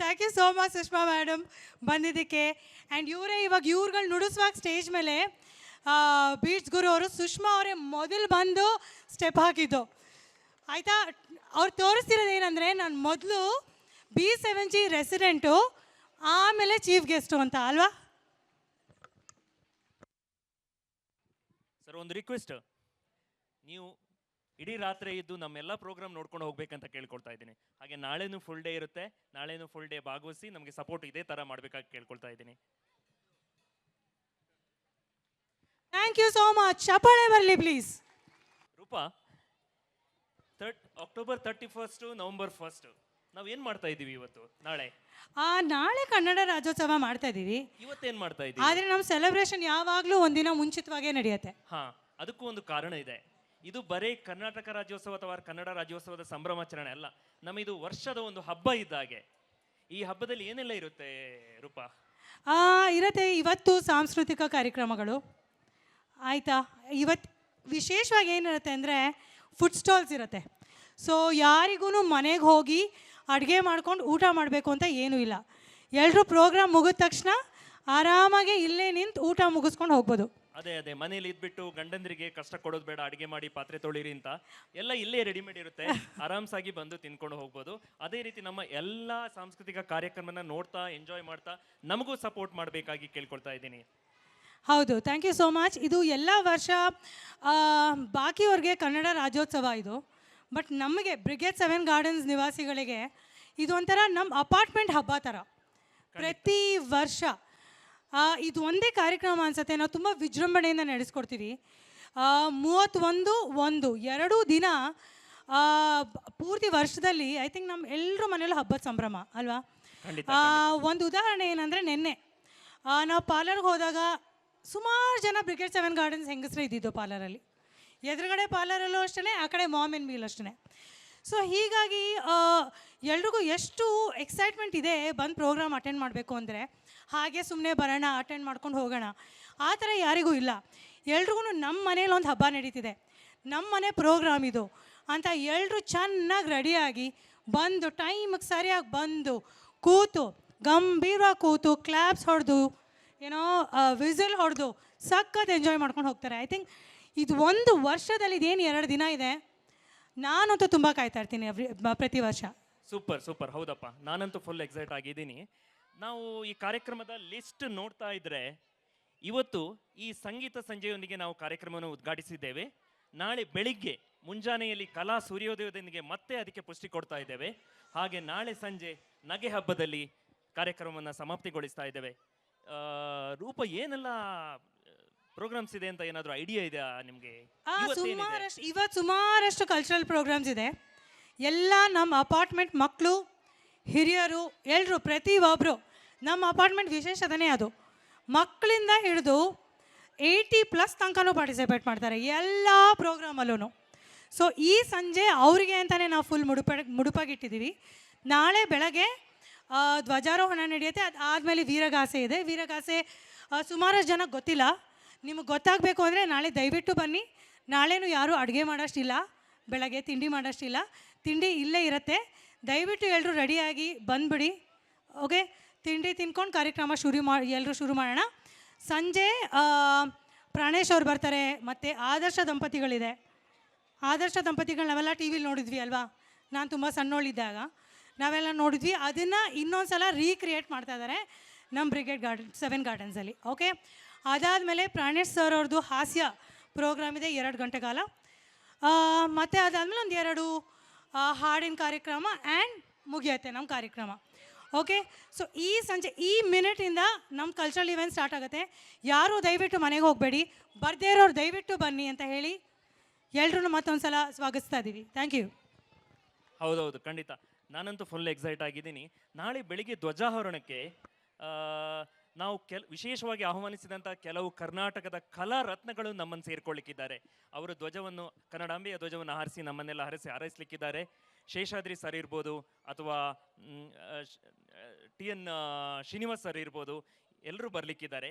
thank you so much Sushma madam ಬಂದಿದ್ದಕ್ಕೆ. ಆ್ಯಂಡ್ ಇವರೇ ಇವಾಗ ಇವ್ರುಗಳು ನುಡಿಸುವಾಗ ಸ್ಟೇಜ್ ಮೇಲೆ ಬೀಟ್ಸ್ ಗುರು ಅವರು ಸುಷ್ಮಾ ಅವರೇ ಮೊದಲು ಬಂದು ಸ್ಟೆಪ್ ಹಾಕಿದ್ದು, ಆಯಿತಾ. ಅವ್ರು ತೋರಿಸ್ತಿರೋದು ಏನಂದರೆ ನಾನು ಮೊದಲು B7G ರೆಸಿಡೆಂಟು, ಆಮೇಲೆ ಚೀಫ್ ಗೆಸ್ಟು ಅಂತ ಅಲ್ವಾ ಸರ್? ಒಂದು ರಿಕ್ವೆಸ್ಟ್, ನೀವು ಇಡೀ ರಾತ್ರಿ ಇದ್ದು ನಮ್ಮೆಲ್ಲ ಪ್ರೋಗ್ರಾಮ್ ನೋಡ್ಕೊಂಡು ಹೋಗ್ಬೇಕಂತ ಕೇಳ್ಕೊಳ್ತಾ ಇದ್ದೀನಿ. ಹಾಗೆ ನಾಳೆನೂ ಫುಲ್ ಡೇ ಇರುತ್ತೆ, ನಾಳೆನೂ ಫುಲ್ ಡೇ ಭಾಗವಹಿಸಿ ನಮಗೆ ಸಪೋರ್ಟ್ ಇದೇ ಥರ ಮಾಡಬೇಕಾಗಿ ಕೇಳ್ಕೊಳ್ತಾ ಇದ್ದೀನಿ. Thank you so much. ಚಪ್ಪಾಳೆ ಬರಲಿ ಪ್ಲೀಸ್. ರೂಪಾ, ಅಕ್ಟೋಬರ್ 31 ನವಂಬರ್ 1 ನಾವೇನು ಮಾಡ್ತಾ ಇದ್ದೀವಿ ಇವತ್ತು ನಾಳೆ? ನಾಳೆ ಕನ್ನಡ ರಾಜ್ಯೋತ್ಸವ ಮಾಡ್ತಾ ಇದ್ದೀವಿ. ಇವತ್ತೇನು ಮಾಡ್ತಾ ಇದ್ದೀವಿ? ಆದರೆ ನಮ್ಮ ಸೆಲೆಬ್ರೇಷನ್ ಯಾವಾಗಲೂ ಒಂದಿನ ಮುಂಚಿತವಾಗೇ ನಡೆಯುತ್ತೆ. ಹಾಂ, ಅದಕ್ಕೂ ಒಂದು ಕಾರಣ ಇದೆ. ಇದು ಬರೀ ಕರ್ನಾಟಕ ರಾಜ್ಯೋತ್ಸವ ಅಥವಾ ಕನ್ನಡ ರಾಜ್ಯೋತ್ಸವದ ಸಂಭ್ರಮಾಚರಣೆ ಅಲ್ಲ, ನಮ್ಮ ಇದು ವರ್ಷದ ಒಂದು ಹಬ್ಬ ಇದ್ದಾಗೆ. ಈ ಹಬ್ಬದಲ್ಲಿ ಏನೆಲ್ಲ ಇರುತ್ತೆ ರೂಪಾ? ಇರುತ್ತೆ. ಇವತ್ತು ಸಾಂಸ್ಕೃತಿಕ ಕಾರ್ಯಕ್ರಮಗಳು, ಆಯಿತಾ. ಇವತ್ತು ವಿಶೇಷವಾಗಿ ಏನಿರುತ್ತೆ ಅಂದರೆ ಫುಡ್ ಸ್ಟಾಲ್ಸ್ ಇರುತ್ತೆ. ಸೊ ಯಾರಿಗೂ ಮನೆಗೆ ಹೋಗಿ ಅಡುಗೆ ಮಾಡ್ಕೊಂಡು ಊಟ ಮಾಡಬೇಕು ಅಂತ ಏನೂ ಇಲ್ಲ. ಎಲ್ಲರೂ ಪ್ರೋಗ್ರಾಮ್ ಮುಗಿದ ತಕ್ಷಣ ಆರಾಮಾಗಿ ಇಲ್ಲೇ ನಿಂತು ಊಟ ಮುಗಿಸ್ಕೊಂಡು ಹೋಗ್ಬೋದು. ಅದೇ ಮನೇಲಿ ಇದ್ಬಿಟ್ಟು ಗಂಡಂದ್ರಿಗೆ ಕಷ್ಟ ಕೊಡೋದು ಬೇಡ, ಅಡುಗೆ ಮಾಡಿ ಪಾತ್ರೆ ತೊಳಿರಿ ಅಂತ ಎಲ್ಲ ಇಲ್ಲೇ ರೆಡಿಮೇಡ್ ಇರುತ್ತೆ, ಆರಾಮ್ಸಾಗಿ ಬಂದು ತಿನ್ಕೊಂಡು ಹೋಗ್ಬೋದು. ಅದೇ ರೀತಿ ನಮ್ಮ ಎಲ್ಲ ಸಾಂಸ್ಕೃತಿಕ ಕಾರ್ಯಕ್ರಮನ ನೋಡ್ತಾ ಎಂಜಾಯ್ ಮಾಡ್ತಾ ನಮಗೂ ಸಪೋರ್ಟ್ ಮಾಡಬೇಕಾಗಿ ಕೇಳ್ಕೊಳ್ತಾ ಇದ್ದೀನಿ. ಹೌದು, ಥ್ಯಾಂಕ್ ಯು ಸೋ ಮಚ್. ಇದು ಎಲ್ಲ ವರ್ಷ ಬಾಕಿಯವ್ರಿಗೆ ಕನ್ನಡ ರಾಜ್ಯೋತ್ಸವ ಇದು, ಬಟ್ ನಮಗೆ ಬ್ರಿಗೇಡ್ 7 ಗಾರ್ಡನ್ಸ್ ನಿವಾಸಿಗಳಿಗೆ ಇದು ಒಂಥರ ನಮ್ಮ ಅಪಾರ್ಟ್ಮೆಂಟ್ ಹಬ್ಬ ಥರ. ಪ್ರತಿ ವರ್ಷ ಇದು ಒಂದೇ ಕಾರ್ಯಕ್ರಮ ಅನಿಸುತ್ತೆ, ನಾವು ತುಂಬ ವಿಜೃಂಭಣೆಯಿಂದ ನಡೆಸ್ಕೊಡ್ತೀವಿ. 31-1 ದಿನ ಪೂರ್ತಿ ವರ್ಷದಲ್ಲಿ ಐ ಥಿಂಕ್ ನಮ್ಮ ಎಲ್ಲರೂ ಮನೇಲಿ ಹಬ್ಬದ ಸಂಭ್ರಮ ಅಲ್ವಾ. ಒಂದು ಉದಾಹರಣೆ ಏನಂದರೆ, ನಿನ್ನೆ ನಾವು ಪಾರ್ಲರ್ಗೆ ಹೋದಾಗ ಸುಮಾರು ಜನ ಬ್ರಿಗೇಡ್ 7 ಗಾರ್ಡನ್ಸ್ ಹೆಂಗಸರೇ ಇದ್ದಿದ್ದು ಪಾರ್ಲರಲ್ಲಿ. ಎದುರುಗಡೆ ಪಾರ್ಲರಲ್ಲೂ ಅಷ್ಟೇ, ಆ ಕಡೆ ಮಾಮ್ ಆ್ಯಂಡ್ ಮೀಲ್ ಅಷ್ಟೇ. ಸೊ ಹೀಗಾಗಿ ಎಲ್ರಿಗೂ ಎಷ್ಟು ಎಕ್ಸೈಟ್ಮೆಂಟ್ ಇದೆ ಬಂದು ಪ್ರೋಗ್ರಾಮ್ ಅಟೆಂಡ್ ಮಾಡಬೇಕು ಅಂದರೆ, ಹಾಗೆ ಸುಮ್ಮನೆ ಬರೋಣ ಅಟೆಂಡ್ ಮಾಡ್ಕೊಂಡು ಹೋಗೋಣ ಆ ಥರ ಯಾರಿಗೂ ಇಲ್ಲ. ಎಲ್ರಿಗೂ ನಮ್ಮ ಮನೇಲಿ ಒಂದು ಹಬ್ಬ ನಡೀತಿದೆ, ನಮ್ಮ ಮನೆ ಪ್ರೋಗ್ರಾಮ್ ಇದು ಅಂತ ಎಲ್ಲರೂ ಚೆನ್ನಾಗಿ ರೆಡಿಯಾಗಿ ಬಂದು ಟೈಮಿಗೆ ಸರಿಯಾಗಿ ಬಂದು ಕೂತು ಗಂಭೀರವಾಗಿ ಕೂತು ಕ್ಲಾಪ್ಸ್ ಹೊಡೆದು ಏನೋ ವಿಸಿಲ್ ಹೊಡೆದು ಸಖತ್ ಎಂಜಾಯ್ ಮಾಡ್ಕೊಂಡು ಹೋಗ್ತಾರೆ. ಐ ಥಿಂಕ್ ಇದು ಒಂದು ವರ್ಷದಲ್ಲಿ ಇದೇನು 2 ದಿನ ಇದೆ, ನಾನಂತೂ ತುಂಬ ಕಾಯ್ತಾ ಇರ್ತೀನಿ ಪ್ರತಿ ವರ್ಷ. ಸೂಪರ್ ಸೂಪರ್, ಹೌದಪ್ಪ, ನಾನಂತೂ ಫುಲ್ ಎಕ್ಸೈಟ್ ಆಗಿದ್ದೀನಿ. ನಾವು ಈ ಕಾರ್ಯಕ್ರಮದ ಲಿಸ್ಟ್ ನೋಡ್ತಾ ಇದ್ದರೆ, ಇವತ್ತು ಈ ಸಂಗೀತ ಸಂಜೆಯೊಂದಿಗೆ ನಾವು ಕಾರ್ಯಕ್ರಮವನ್ನು ಉದ್ಘಾಟಿಸಿದ್ದೇವೆ. ನಾಳೆ ಬೆಳಿಗ್ಗೆ ಮುಂಜಾನೆಯಲ್ಲಿ ಕಲಾ ಸೂರ್ಯೋದಯದೊಂದಿಗೆ ಮತ್ತೆ ಅದಕ್ಕೆ ಪುಷ್ಟಿ ಕೊಡ್ತಾ ಇದ್ದೇವೆ. ಹಾಗೆ ನಾಳೆ ಸಂಜೆ ನಗೆ ಹಬ್ಬದಲ್ಲಿ ಕಾರ್ಯಕ್ರಮವನ್ನು ಸಮಾಪ್ತಿಗೊಳಿಸ್ತಾ ಇದ್ದೇವೆ. ರೂಪ, ಏನೆಲ್ಲ ಪ್ರೋಗ್ರಾಮ್ಸ್ ಇದೆ ಅಂತ ಏನಾದರೂ ಐಡಿಯಾ ಇದೆಯಾ ನಿಮಗೆ? ಇವತ್ತು ಸುಮಾರಷ್ಟು ಕಲ್ಚರಲ್ ಪ್ರೋಗ್ರಾಮ್ಸ್ ಇದೆ. ಎಲ್ಲ ನಮ್ಮ ಅಪಾರ್ಟ್ಮೆಂಟ್ ಮಕ್ಕಳು, ಹಿರಿಯರು ಎಲ್ಲರೂ, ಪ್ರತಿಯೊಬ್ಬರು, ನಮ್ಮ ಅಪಾರ್ಟ್ಮೆಂಟ್ ವಿಶೇಷತೆಯೇ ಅದು. ಮಕ್ಕಳಿಂದ ಹಿಡಿದು 80+ ತನಕನೂ ಪಾರ್ಟಿಸಿಪೇಟ್ ಮಾಡ್ತಾರೆ ಎಲ್ಲ ಪ್ರೋಗ್ರಾಮಲ್ಲೂ. ಸೊ ಈ ಸಂಜೆ ಅವರಿಗೆ ಅಂತಲೇ ನಾವು ಫುಲ್ ಮುಡುಪಾಗಿಟ್ಟಿದ್ದೀವಿ. ನಾಳೆ ಬೆಳಗ್ಗೆ ಧ್ವಜಾರೋಹಣ ನಡೆಯುತ್ತೆ, ಅದು ಆದಮೇಲೆ ವೀರಗಾಸೆ ಇದೆ. ವೀರಗಾಸೆ ಸುಮಾರಷ್ಟು ಜನಕ್ಕೆ ಗೊತ್ತಿಲ್ಲ, ನಿಮಗೆ ಗೊತ್ತಾಗಬೇಕು ಅಂದರೆ ನಾಳೆ ದಯವಿಟ್ಟು ಬನ್ನಿ. ನಾಳೆನೂ ಯಾರೂ ಅಡುಗೆ ಮಾಡೋಷ್ಟಿಲ್ಲ, ಬೆಳಗ್ಗೆ ತಿಂಡಿ ಮಾಡೋಷ್ಟಿಲ್ಲ, ತಿಂಡಿ ಇಲ್ಲೇ ಇರುತ್ತೆ. ದಯವಿಟ್ಟು ಎಲ್ಲರೂ ರೆಡಿಯಾಗಿ ಬಂದುಬಿಡಿ. ಓಕೆ, ತಿಂಡಿ ತಿನ್ಕೊಂಡು ಕಾರ್ಯಕ್ರಮ ಎಲ್ಲರೂ ಶುರು ಮಾಡೋಣ. ಸಂಜೆ ಪ್ರಾಣೇಶ್ ಅವ್ರು ಬರ್ತಾರೆ, ಮತ್ತು ಆದರ್ಶ ದಂಪತಿಗಳಿದೆ. ಆದರ್ಶ ದಂಪತಿಗಳು ನಾವೆಲ್ಲ ಟಿ ವಿಲಿ ನೋಡಿದ್ವಿ ಅಲ್ವಾ, ನಾನು ತುಂಬ ಸಣ್ಣೋಳಿದ್ದಾಗ ನಾವೆಲ್ಲ ನೋಡಿದ್ವಿ. ಅದನ್ನು ಇನ್ನೊಂದು ಸಲ ರೀಕ್ರಿಯೇಟ್ ಮಾಡ್ತಾ ಇದ್ದಾರೆ ನಮ್ಮ ಬ್ರಿಗೇಡ್ 7 ಗಾರ್ಡನ್ಸಲ್ಲಿ. ಓಕೆ, ಅದಾದಮೇಲೆ ಪ್ರಾಣೇಶ್ ಸರ್ ಅವ್ರದ್ದು ಹಾಸ್ಯ ಪ್ರೋಗ್ರಾಮ್ ಇದೆ 2 ಗಂಟೆ ಕಾಲ. ಮತ್ತು ಅದಾದಮೇಲೆ ಒಂದು 2 ಹಾಡಿನ ಕಾರ್ಯಕ್ರಮ ಆ್ಯಂಡ್ ಮುಗಿಯುತ್ತೆ ನಮ್ಮ ಕಾರ್ಯಕ್ರಮ. ಓಕೆ, ಸೊ ಈ ಸಂಜೆ ಈ ಮಿನಿಟಿಂದ ನಮ್ಮ ಕಲ್ಚರಲ್ ಇವೆಂಟ್ ಸ್ಟಾರ್ಟ್ ಆಗುತ್ತೆ. ಯಾರೂ ದಯವಿಟ್ಟು ಮನೆಗೆ ಹೋಗಬೇಡಿ, ಬರ್ದೇ ಇರೋರು ದಯವಿಟ್ಟು ಬನ್ನಿ ಅಂತ ಹೇಳಿ ಎಲ್ಲರೂ ಮತ್ತೊಂದು ಸಲ ಸ್ವಾಗತಿಸ್ತಾ ಇದ್ದೀವಿ. Thank you. ಹೌದೌದು, ಖಂಡಿತ, ನಾನಂತೂ ಫುಲ್ ಎಕ್ಸೈಟ್ ಆಗಿದ್ದೀನಿ. ನಾಳೆ ಬೆಳಿಗ್ಗೆ ಧ್ವಜಾರೋಹಣಕ್ಕೆ ನಾವು ವಿಶೇಷವಾಗಿ ಆಹ್ವಾನಿಸಿದಂಥ ಕೆಲವು ಕರ್ನಾಟಕದ ಕಲಾ ರತ್ನಗಳು ನಮ್ಮನ್ನು ಸೇರ್ಕೊಳ್ಳಿಕ್ಕಿದ್ದಾರೆ. ಅವರು ಧ್ವಜವನ್ನು, ಕನ್ನಡಾಂಬೆಯ ಧ್ವಜವನ್ನು ಹಾರಿಸಿ ನಮ್ಮನ್ನೆಲ್ಲ ಹಾರೈಸಲಿಕ್ಕಿದ್ದಾರೆ. ಶೇಷಾದ್ರಿ ಸರ್ ಇರ್ಬೋದು, ಅಥವಾ TN ಶ್ರೀನಿವಾಸ್ ಸರ್ ಇರ್ಬೋದು, ಎಲ್ಲರೂ ಬರಲಿಕ್ಕಿದ್ದಾರೆ.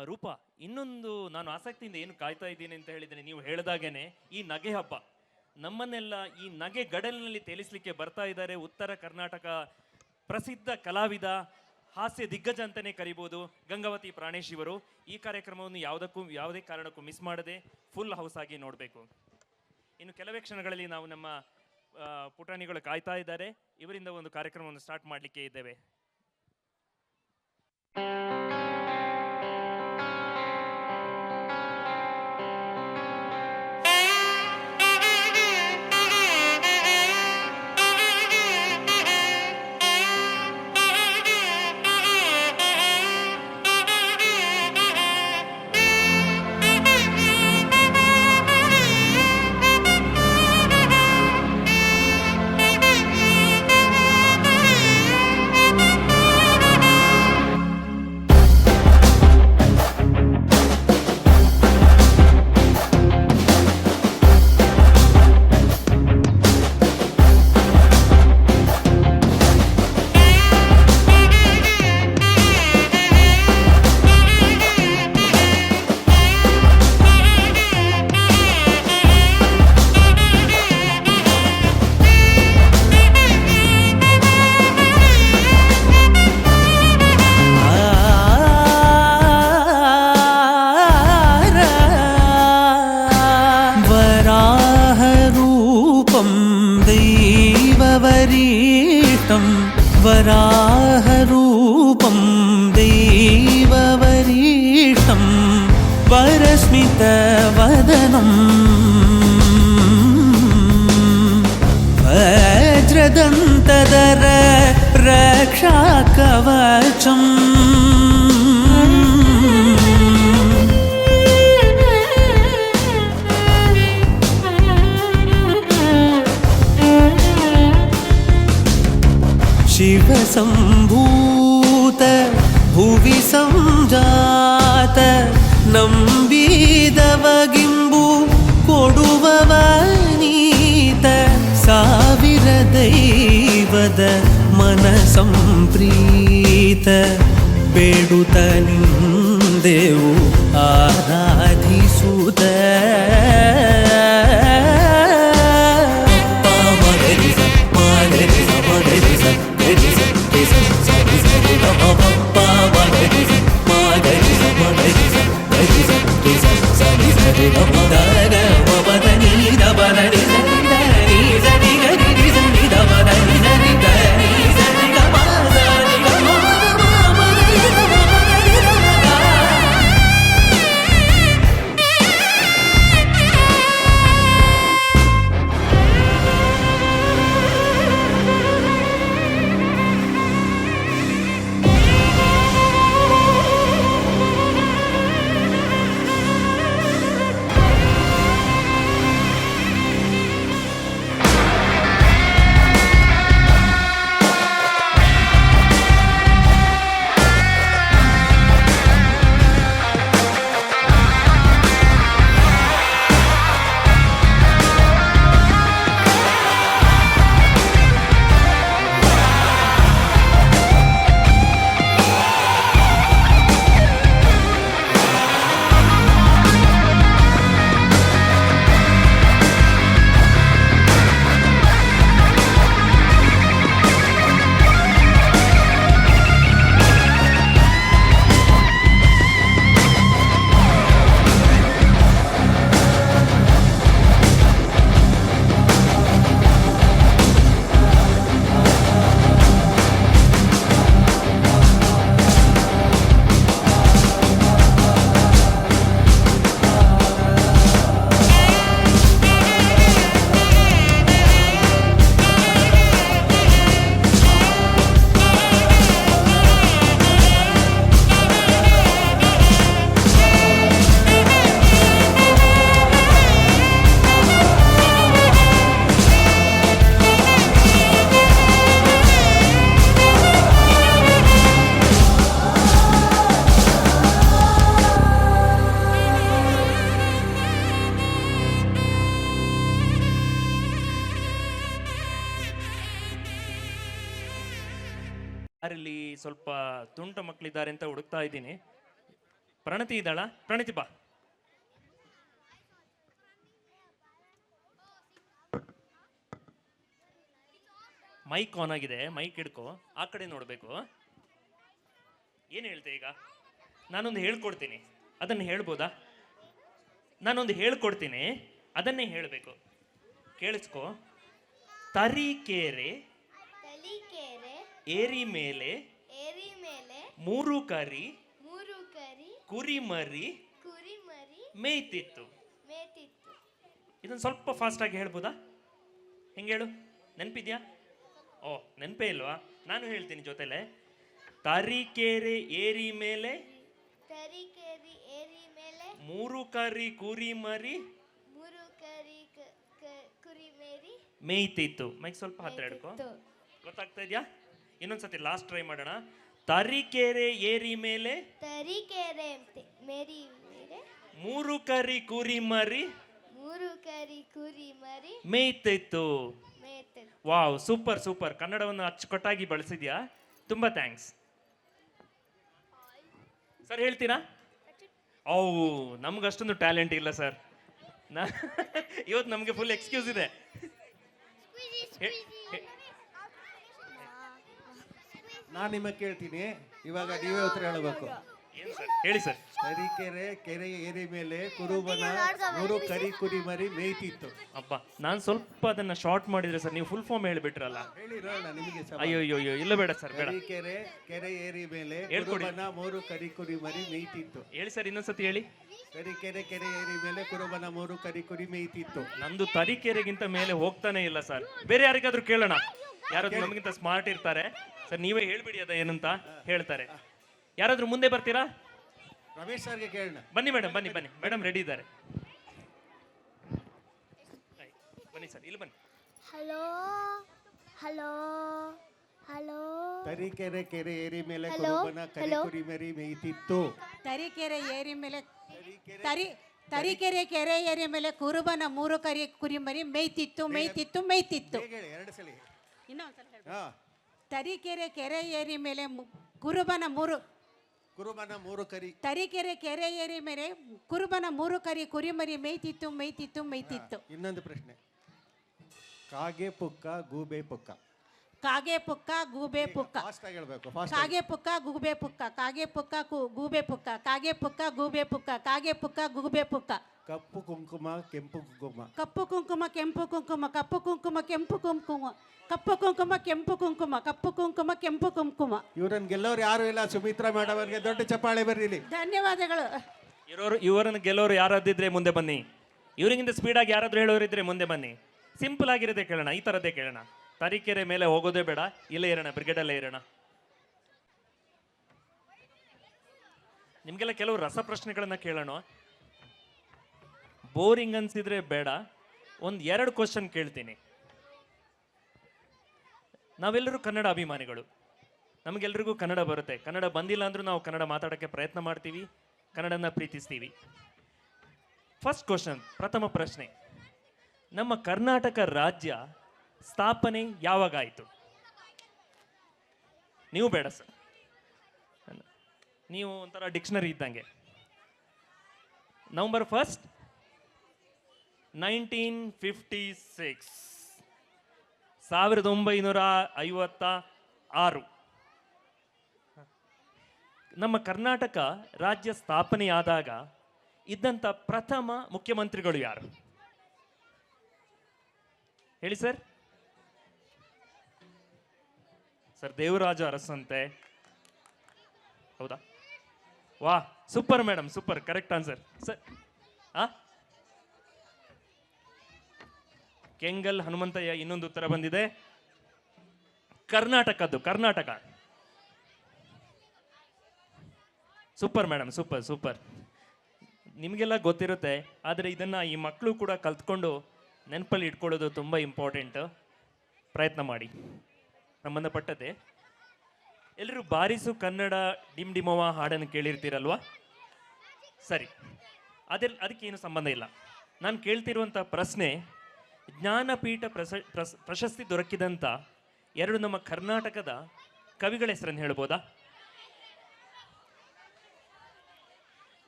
ರೂಪ, ಇನ್ನೊಂದು ನಾನು ಆಸಕ್ತಿಯಿಂದ ಏನು ಕಾಯ್ತಾ ಇದ್ದೀನಿ ಅಂತ ಹೇಳಿದರೆ, ನೀವು ಹೇಳಿದಾಗೇ ಈ ನಗೆ ಹಬ್ಬ ನಮ್ಮನ್ನೆಲ್ಲ ಈ ನಗೆ ಗಡಲಿನಲ್ಲಿ ತೇಲಿಸಲಿಕ್ಕೆ ಬರ್ತಾ ಇದ್ದಾರೆ. ಉತ್ತರ ಕರ್ನಾಟಕ ಪ್ರಸಿದ್ಧ ಕಲಾವಿದ, ಹಾಸ್ಯ ದಿಗ್ಗಜ ಅಂತಲೇ ಕರಿಬೋದು, ಗಂಗಾವತಿ ಪ್ರಾಣೇಶ್ ಇವರು. ಈ ಕಾರ್ಯಕ್ರಮವನ್ನು ಯಾವುದೇ ಕಾರಣಕ್ಕೂ ಮಿಸ್ ಮಾಡದೆ ಫುಲ್ ಹೌಸ್ ಆಗಿ ನೋಡಬೇಕು. ಇನ್ನು ಕೆಲವೇ ಕ್ಷಣಗಳಲ್ಲಿ ನಾವು ನಮ್ಮ ಪುಟಾಣಿಗಳು ಕಾಯ್ತಾ ಇದ್ದಾರೆ, ಇವರಿಂದ ಒಂದು ಕಾರ್ಯಕ್ರಮವನ್ನು ಸ್ಟಾರ್ಟ್ ಮಾಡಲಿಕ್ಕೆ ಇದ್ದೇವೆ. वराहरूपं दैववरीष्टं वरस्मितवदनं वज्रदन्तधर रक्षाकवचम् शिवसम्भूत भुवि सञ्जात नम्बिदवगिम्बु ದೈವದ ಮನ ಸಂಪ್ರೀತ ಬೇಡುತ್ತ ನಿಂದೆವು ಆರಾಧಿಸುತ್ತ ಯಾರಲ್ಲಿ ಸ್ವಲ್ಪ ತುಂಟ ಮಕ್ಕಳಿದ್ದಾರೆ ಅಂತ ಹುಡುಕ್ತಾ ಇದ್ದೀನಿ. ಪ್ರಣತಿ ಇದ್ದಾಳ? ಪ್ರಣತಿ ಬಾ. ಮೈಕ್ ಆನ್ ಆಗಿದೆ, ಮೈಕ್ ಹಿಡ್ಕೊ, ಆ ಕಡೆ ನೋಡಬೇಕು. ಏನು ಹೇಳ್ತೆ ಈಗ? ನಾನೊಂದು ಹೇಳ್ಕೊಡ್ತೀನಿ, ಅದನ್ನು ಹೇಳ್ಬೋದಾ? ನಾನೊಂದು ಹೇಳ್ಕೊಡ್ತೀನಿ, ಅದನ್ನೇ ಹೇಳಬೇಕು. ಕೇಳಿಸ್ಕೊ. ತರೀಕೆರೆ ಏರಿ ಮೇಲೆ ಮೂರು ಕರಿ ಕುರಿಮರಿ ಮೇಯ್ತಿತ್ತು. ಇದನ್ನು ಸ್ವಲ್ಪ ಫಾಸ್ಟ್ ಆಗಿ ಹೇಳ್ಬೋದಾ? ಹೆಂಗೆ ಹೇಳು? ನೆನಪಿದ್ಯಾ? ಓ, ನೆನಪೇ ಇಲ್ವಾ? ನಾನು ಹೇಳ್ತೀನಿ ಜೊತೆಲೆ. ತರೀಕೆರೆ ಏರಿ ಮೇಲೆ ಮೂರು ಕರಿ ಕುರಿಮರಿ ಮೇಯ್ತಿತ್ತು. ಮೈಕ್ ಸ್ವಲ್ಪ ಹತ್ರ ಹಿಡ್ಕೊ. ಗೊತ್ತಾಗ್ತಾ ಇದೆಯಾ? ಇನ್ನೊಂದ್ಸತಿ ಲಾಸ್ಟ್ ಟ್ರೈ ಮಾಡೋಣ. ತರೀಕೆರೆ ಏರಿ ಮೇಲೆ ಮೂರು ಕರಿ ಕುರಿಮರಿ ಮೇಯ್ತಿತ್ತು. Wow, super super. ಕನ್ನಡವನ್ನು ಅಚ್ಚುಕಟ್ಟಾಗಿ ಬಳಸಿದ್ಯಾ, ತುಂಬಾ ಥ್ಯಾಂಕ್ಸ್. ಸರ್ ಹೇಳ್ತೀರಾ? ಓ, ನಮ್ಗಷ್ಟೊಂದು ಟ್ಯಾಲೆಂಟ್ ಇಲ್ಲ ಸರ್. ಇವತ್ತು ನಮಗೆ ಫುಲ್ ಎಕ್ಸ್ಕ್ಯೂಸ್ ಇದೆ. ನಾನು ನಿಮಗೆ ಕೇಳ್ತೀನಿ, ಇವಾಗ ನೀವೇ ಉತ್ತರ ಹೇಳಬೇಕು. ಏನು ಸರ್? ಹೇಳಿ ಸರ್. ತರೀಕೆರೆ ಕೆರೆ ಏರಿ ಮೇಲೆ ಕುರುಬನ ಮೂರು ಕರಿ ಕುರಿಮರಿ ಮೇಯ್ತಿತ್ತು. ಅಪ್ಪ, ನಾನು ಸ್ವಲ್ಪ ಅದನ್ನ ಶಾರ್ಟ್ ಮಾಡಿದ್ರೆ ಸರ್, ನೀವು ಫುಲ್ ಫಾರ್ಮ್ ಹೇಳಿಬಿಟ್ರಲ್ಲ. ಹೇಳಿ ನೋಡೋಣ ನಿಮಗೆ. ಅಯ್ಯೋ ಅಯ್ಯೋ, ಇಲ್ಲ ಬೇಡ ಸರ್, ಬೇಡ. ತರೀಕೆರೆ ಕೆರೆ ಏರಿ ಮೇಲೆ ಕುರುಬನ ಮೂರು ಕರಿ ಕುರಿಮರಿ ಮೇಯ್ತಿತ್ತು. ಹೇಳಿ ಸರ್, ಇನ್ನೊಂದ್ಸತಿ ಹೇಳಿ. ತರೀಕೆರೆ ಕೆರೆ ಏರಿ ಮೇಲೆ ಕುರುಬನ ಮೂರು ಕರಿ ಕುರಿ ಮೇಯ್ತಿತ್ತು. ನಂದು ತರೀಕೆರೆಗಿಂತ ಮೇಲೆ ಹೋಗ್ತಾನೆ ಇಲ್ಲ ಸರ್. ಬೇರೆ ಯಾರಿಗಾದ್ರೂ ಕೇಳೋಣ, ಯಾರಾದ್ರೂ ನಮಗಿಂತ ಸ್ಮಾರ್ಟ್ ಇರ್ತಾರೆ ಸರ್. ನೀವೇ ಹೇಳ್ಬಿಡಿ ಅದ ಏನಂತ ಹೇಳ್ತಾರೆ. ಯಾರಾದ್ರೂ ಮುಂದೆ ಬರ್ತೀರಾ? ರಮೇಶ್ ಸರ್ಗೆ ಕೇಳೋಣ. ಬನ್ನಿ ಮೇಡಮ್, ಬನ್ನಿ ಬನ್ನಿ. ಮೇಡಮ್ ರೆಡಿ ಇದ್ದಾರೆ, ಬನ್ನಿ ಸರ್, ಇಲ್ಲಿ ಬನ್ನಿ. Hello hello hello. ತರೀಕೆರೆ ಕೆರೆ ಏರಿ ಮೇಲೆ ಕುರುಬನ ಕರಿ ಕುರಿಮರಿ ಮೇಯ್ತಿತ್ತು. ತರೀಕೆರೆ ಏರಿ ಮೇಲೆ ತರೀಕೆರೆ ಕೆರೆ ಏರಿ ಮೇಲೆ ಕುರುಬನ ಮೂರು ಕರಿ ಕುರಿಮರಿ ಮೇಯ್ತಿತ್ತು ಮೇಯ್ತಿತ್ತು ಮೇಯ್ತಿತ್ತು. ಎರಡು ಸಲ. ಇನ್ನೊಂದ್ಸಲ ಹೇಳ್ಬೇಕು. ಹಾಂ, ತರೀಕೆರೆ ಕೆರೆ ಏರಿ ಮೇಲೆ ಕುರುಬನ ಮೂರು ಕುರುಬನ ಮೂರು ಕರಿ. ತರೀಕೆರೆ ಕೆರೆ ಏರಿ ಮೇಲೆ ಕುರುಬನ ಮೂರು ಕರಿ ಕುರಿಮರಿ ಮೇಯ್ತಿತ್ತು ಮೇಯ್ತಿತ್ತು ಮೇಯ್ತಿತ್ತು. ಇನ್ನೊಂದು ಪ್ರಶ್ನೆ, ಕಾಗೆ ಪುಕ್ಕ ಗೂಬೆ ಪುಕ್ಕ. ಕಾಗೆ ಪುಕ್ಕ ಗೂಬೆ ಪುಕ್ಕ. ಫಾಸ್ಟ್ ಆಗಿ ಹೇಳ್ಬೇಕು, ಫಾಸ್ಟ್. ಕಾಗೆ ಪುಕ್ಕ ಗೂಬೆ ಪುಕ್ಕ. ಕಾಗೆ ಪುಕ್ಕ ಗೂಬೆ ಪುಕ್ಕ. ಕಾಗೆ ಪುಕ್ಕ ಗೂಬೆ ಪುಕ್ಕ. ಕಾಗೆ ಪುಕ್ಕ ಗೂಬೆ ಪುಕ್ಕ. ಕಪ್ಪು ಕುಂಕುಮ ಕೆಂಪು ಕುಂಕುಮ. ಕಪ್ಪು ಕುಂಕುಮ ಕೆಂಪು ಕುಂಕುಮ. ಕಪ್ಪು ಕುಂಕುಮ ಕೆಂಪು ಕುಂಕುಮ. ಕಪ್ಪು ಕುಂಕುಮ ಕೆಂಪು ಕುಂಕುಮ. ಕಪ್ಪು ಕುಂಕುಮ ಕೆಂಪು ಕುಂಕುಮ. ಇವ್ರನ್ನ ಗೆಲ್ಲೋರು ಯಾರು ಇಲ್ಲ. ಸುಮಿತ್ರಾ ಮೇಡಮ್ ಅವರಿಗೆ ದೊಡ್ಡ ಚಪ್ಪಾಳೆ ಬರ್ರಿಲಿ. ಧನ್ಯವಾದಗಳು. ಇವರನ್ನು ಗೆಲ್ಲೋರು ಯಾರಾದಿದ್ರೆ ಮುಂದೆ ಬನ್ನಿ. ಇವರಿಗಿಂತ ಸ್ಪೀಡಾಗಿ ಯಾರಾದ್ರೂ ಹೇಳೋರಿದ್ರೆ ಮುಂದೆ ಬನ್ನಿ. ಸಿಂಪಲ್ ಆಗಿರೋದೇ ಕೇಳೋಣ, ಈ ಥರದ್ದೇ ಕೇಳೋಣ. ತರೀಕೆರೆ ಮೇಲೆ ಹೋಗೋದೇ ಬೇಡ, ಇಲ್ಲೇ ಇರೋಣ, ಬ್ರಿಗೇಡಲ್ಲೇ ಇರೋಣ. ನಿಮಗೆಲ್ಲ ಕೆಲವು ರಸಪ್ರಶ್ನೆಗಳನ್ನ ಕೇಳೋಣ. ಬೋರಿಂಗ್ ಅನ್ಸಿದ್ರೆ ಬೇಡ, ಒಂದು 2 ಕ್ವಶನ್ ಕೇಳ್ತೀನಿ. ನಾವೆಲ್ಲರೂ ಕನ್ನಡ ಅಭಿಮಾನಿಗಳು, ನಮಗೆಲ್ರಿಗೂ ಕನ್ನಡ ಬರುತ್ತೆ. ಕನ್ನಡ ಬಂದಿಲ್ಲ ಅಂದ್ರೂ ನಾವು ಕನ್ನಡ ಮಾತಾಡೋಕ್ಕೆ ಪ್ರಯತ್ನ ಮಾಡ್ತೀವಿ, ಕನ್ನಡನ ಪ್ರೀತಿಸ್ತೀವಿ. ಫಸ್ಟ್ ಕ್ವಶನ್, ಪ್ರಥಮ ಪ್ರಶ್ನೆ, ನಮ್ಮ ಕರ್ನಾಟಕ ರಾಜ್ಯ ಸ್ಥಾಪನೆ ಯಾವಾಗ ಆಯಿತು? ನೀವು ಬೇಡ ಸರ್, ನೀವು ಒಂಥರ ಡಿಕ್ಷನರಿ ಇದ್ದಂಗೆ. ನವಂಬರ್ 1, 1956, 1956. ನಮ್ಮ ಕರ್ನಾಟಕ ರಾಜ್ಯ ಸ್ಥಾಪನೆಯಾದಾಗ ಇದ್ದಂಥ ಪ್ರಥಮ ಮುಖ್ಯಮಂತ್ರಿಗಳು ಯಾರು ಹೇಳಿ ಸರ್? ಸರ್ ದೇವರಾಜ ಅರಸಂತೆ. ಹೌದಾ? ವಾ, super madam, super, correct answer sir. Kengal Hanumanthaiah ಇನ್ನೊಂದು ಉತ್ತರ ಬಂದಿದೆ. ಕರ್ನಾಟಕದ್ದು, Karnataka. Super madam, super super. ನಿಮಗೆಲ್ಲ ಗೊತ್ತಿರುತ್ತೆ, ಆದರೆ ಇದನ್ನ ಈ ಮಕ್ಕಳು ಕೂಡ ಕಲ್ತ್ಕೊಂಡು ನೆನಪಲ್ಲಿ ಇಟ್ಕೊಳ್ಳೋದು ತುಂಬ ಇಂಪಾರ್ಟೆಂಟ್. ಪ್ರಯತ್ನ ಮಾಡಿ. ಸಂಬಂಧಪಟ್ಟತೆ ಎಲ್ಲರೂ ಬಾರಿಸು ಕನ್ನಡ ಡಿಮ್ ಡಿಮೋವ ಹಾಡನ್ನು ಕೇಳಿರ್ತೀರಲ್ವಾ? ಸರಿ, ಅದಕ್ಕೇನು ಸಂಬಂಧ ಇಲ್ಲ. ನಾನು ಕೇಳ್ತಿರುವಂಥ ಪ್ರಶ್ನೆ, ಜ್ಞಾನಪೀಠ ಪ್ರಶಸ್ತಿ ದೊರಕಿದಂಥ 2 ನಮ್ಮ ಕರ್ನಾಟಕದ ಕವಿಗಳ ಹೆಸರನ್ನು ಹೇಳ್ಬೋದಾ?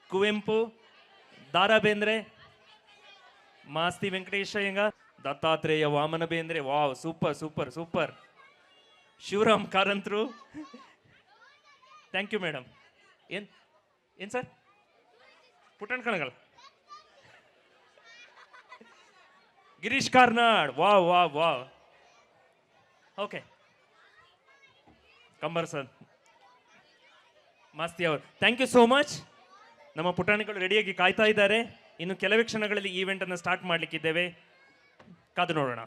Kuvempu, Dara Bendre, Masti Venkateshaiah, Dattatreya Vamana Bendre. Wow, super super super. Shivaram ಕಾರಂತರು. Thank you madam. ಏನ್ sir? Puttanna Kanagal. Girish Karnad. Wow wow wow. Okay, Kambar sir, Masti ಅವರು, ಥ್ಯಾಂಕ್ ಯು ಸೋ ಮಚ್. ನಮ್ಮ ಪುಟಾಣಿಗಳು ರೆಡಿಯಾಗಿ ಕಾಯ್ತಾ ಇದ್ದಾರೆ. ಇನ್ನು ಕೆಲವೇ ಕ್ಷಣಗಳಲ್ಲಿ ಈವೆಂಟ್ ಅನ್ನು ಸ್ಟಾರ್ಟ್ ಮಾಡಲಿಕ್ಕಿದ್ದೇವೆ. ಕಾದು ನೋಡೋಣ.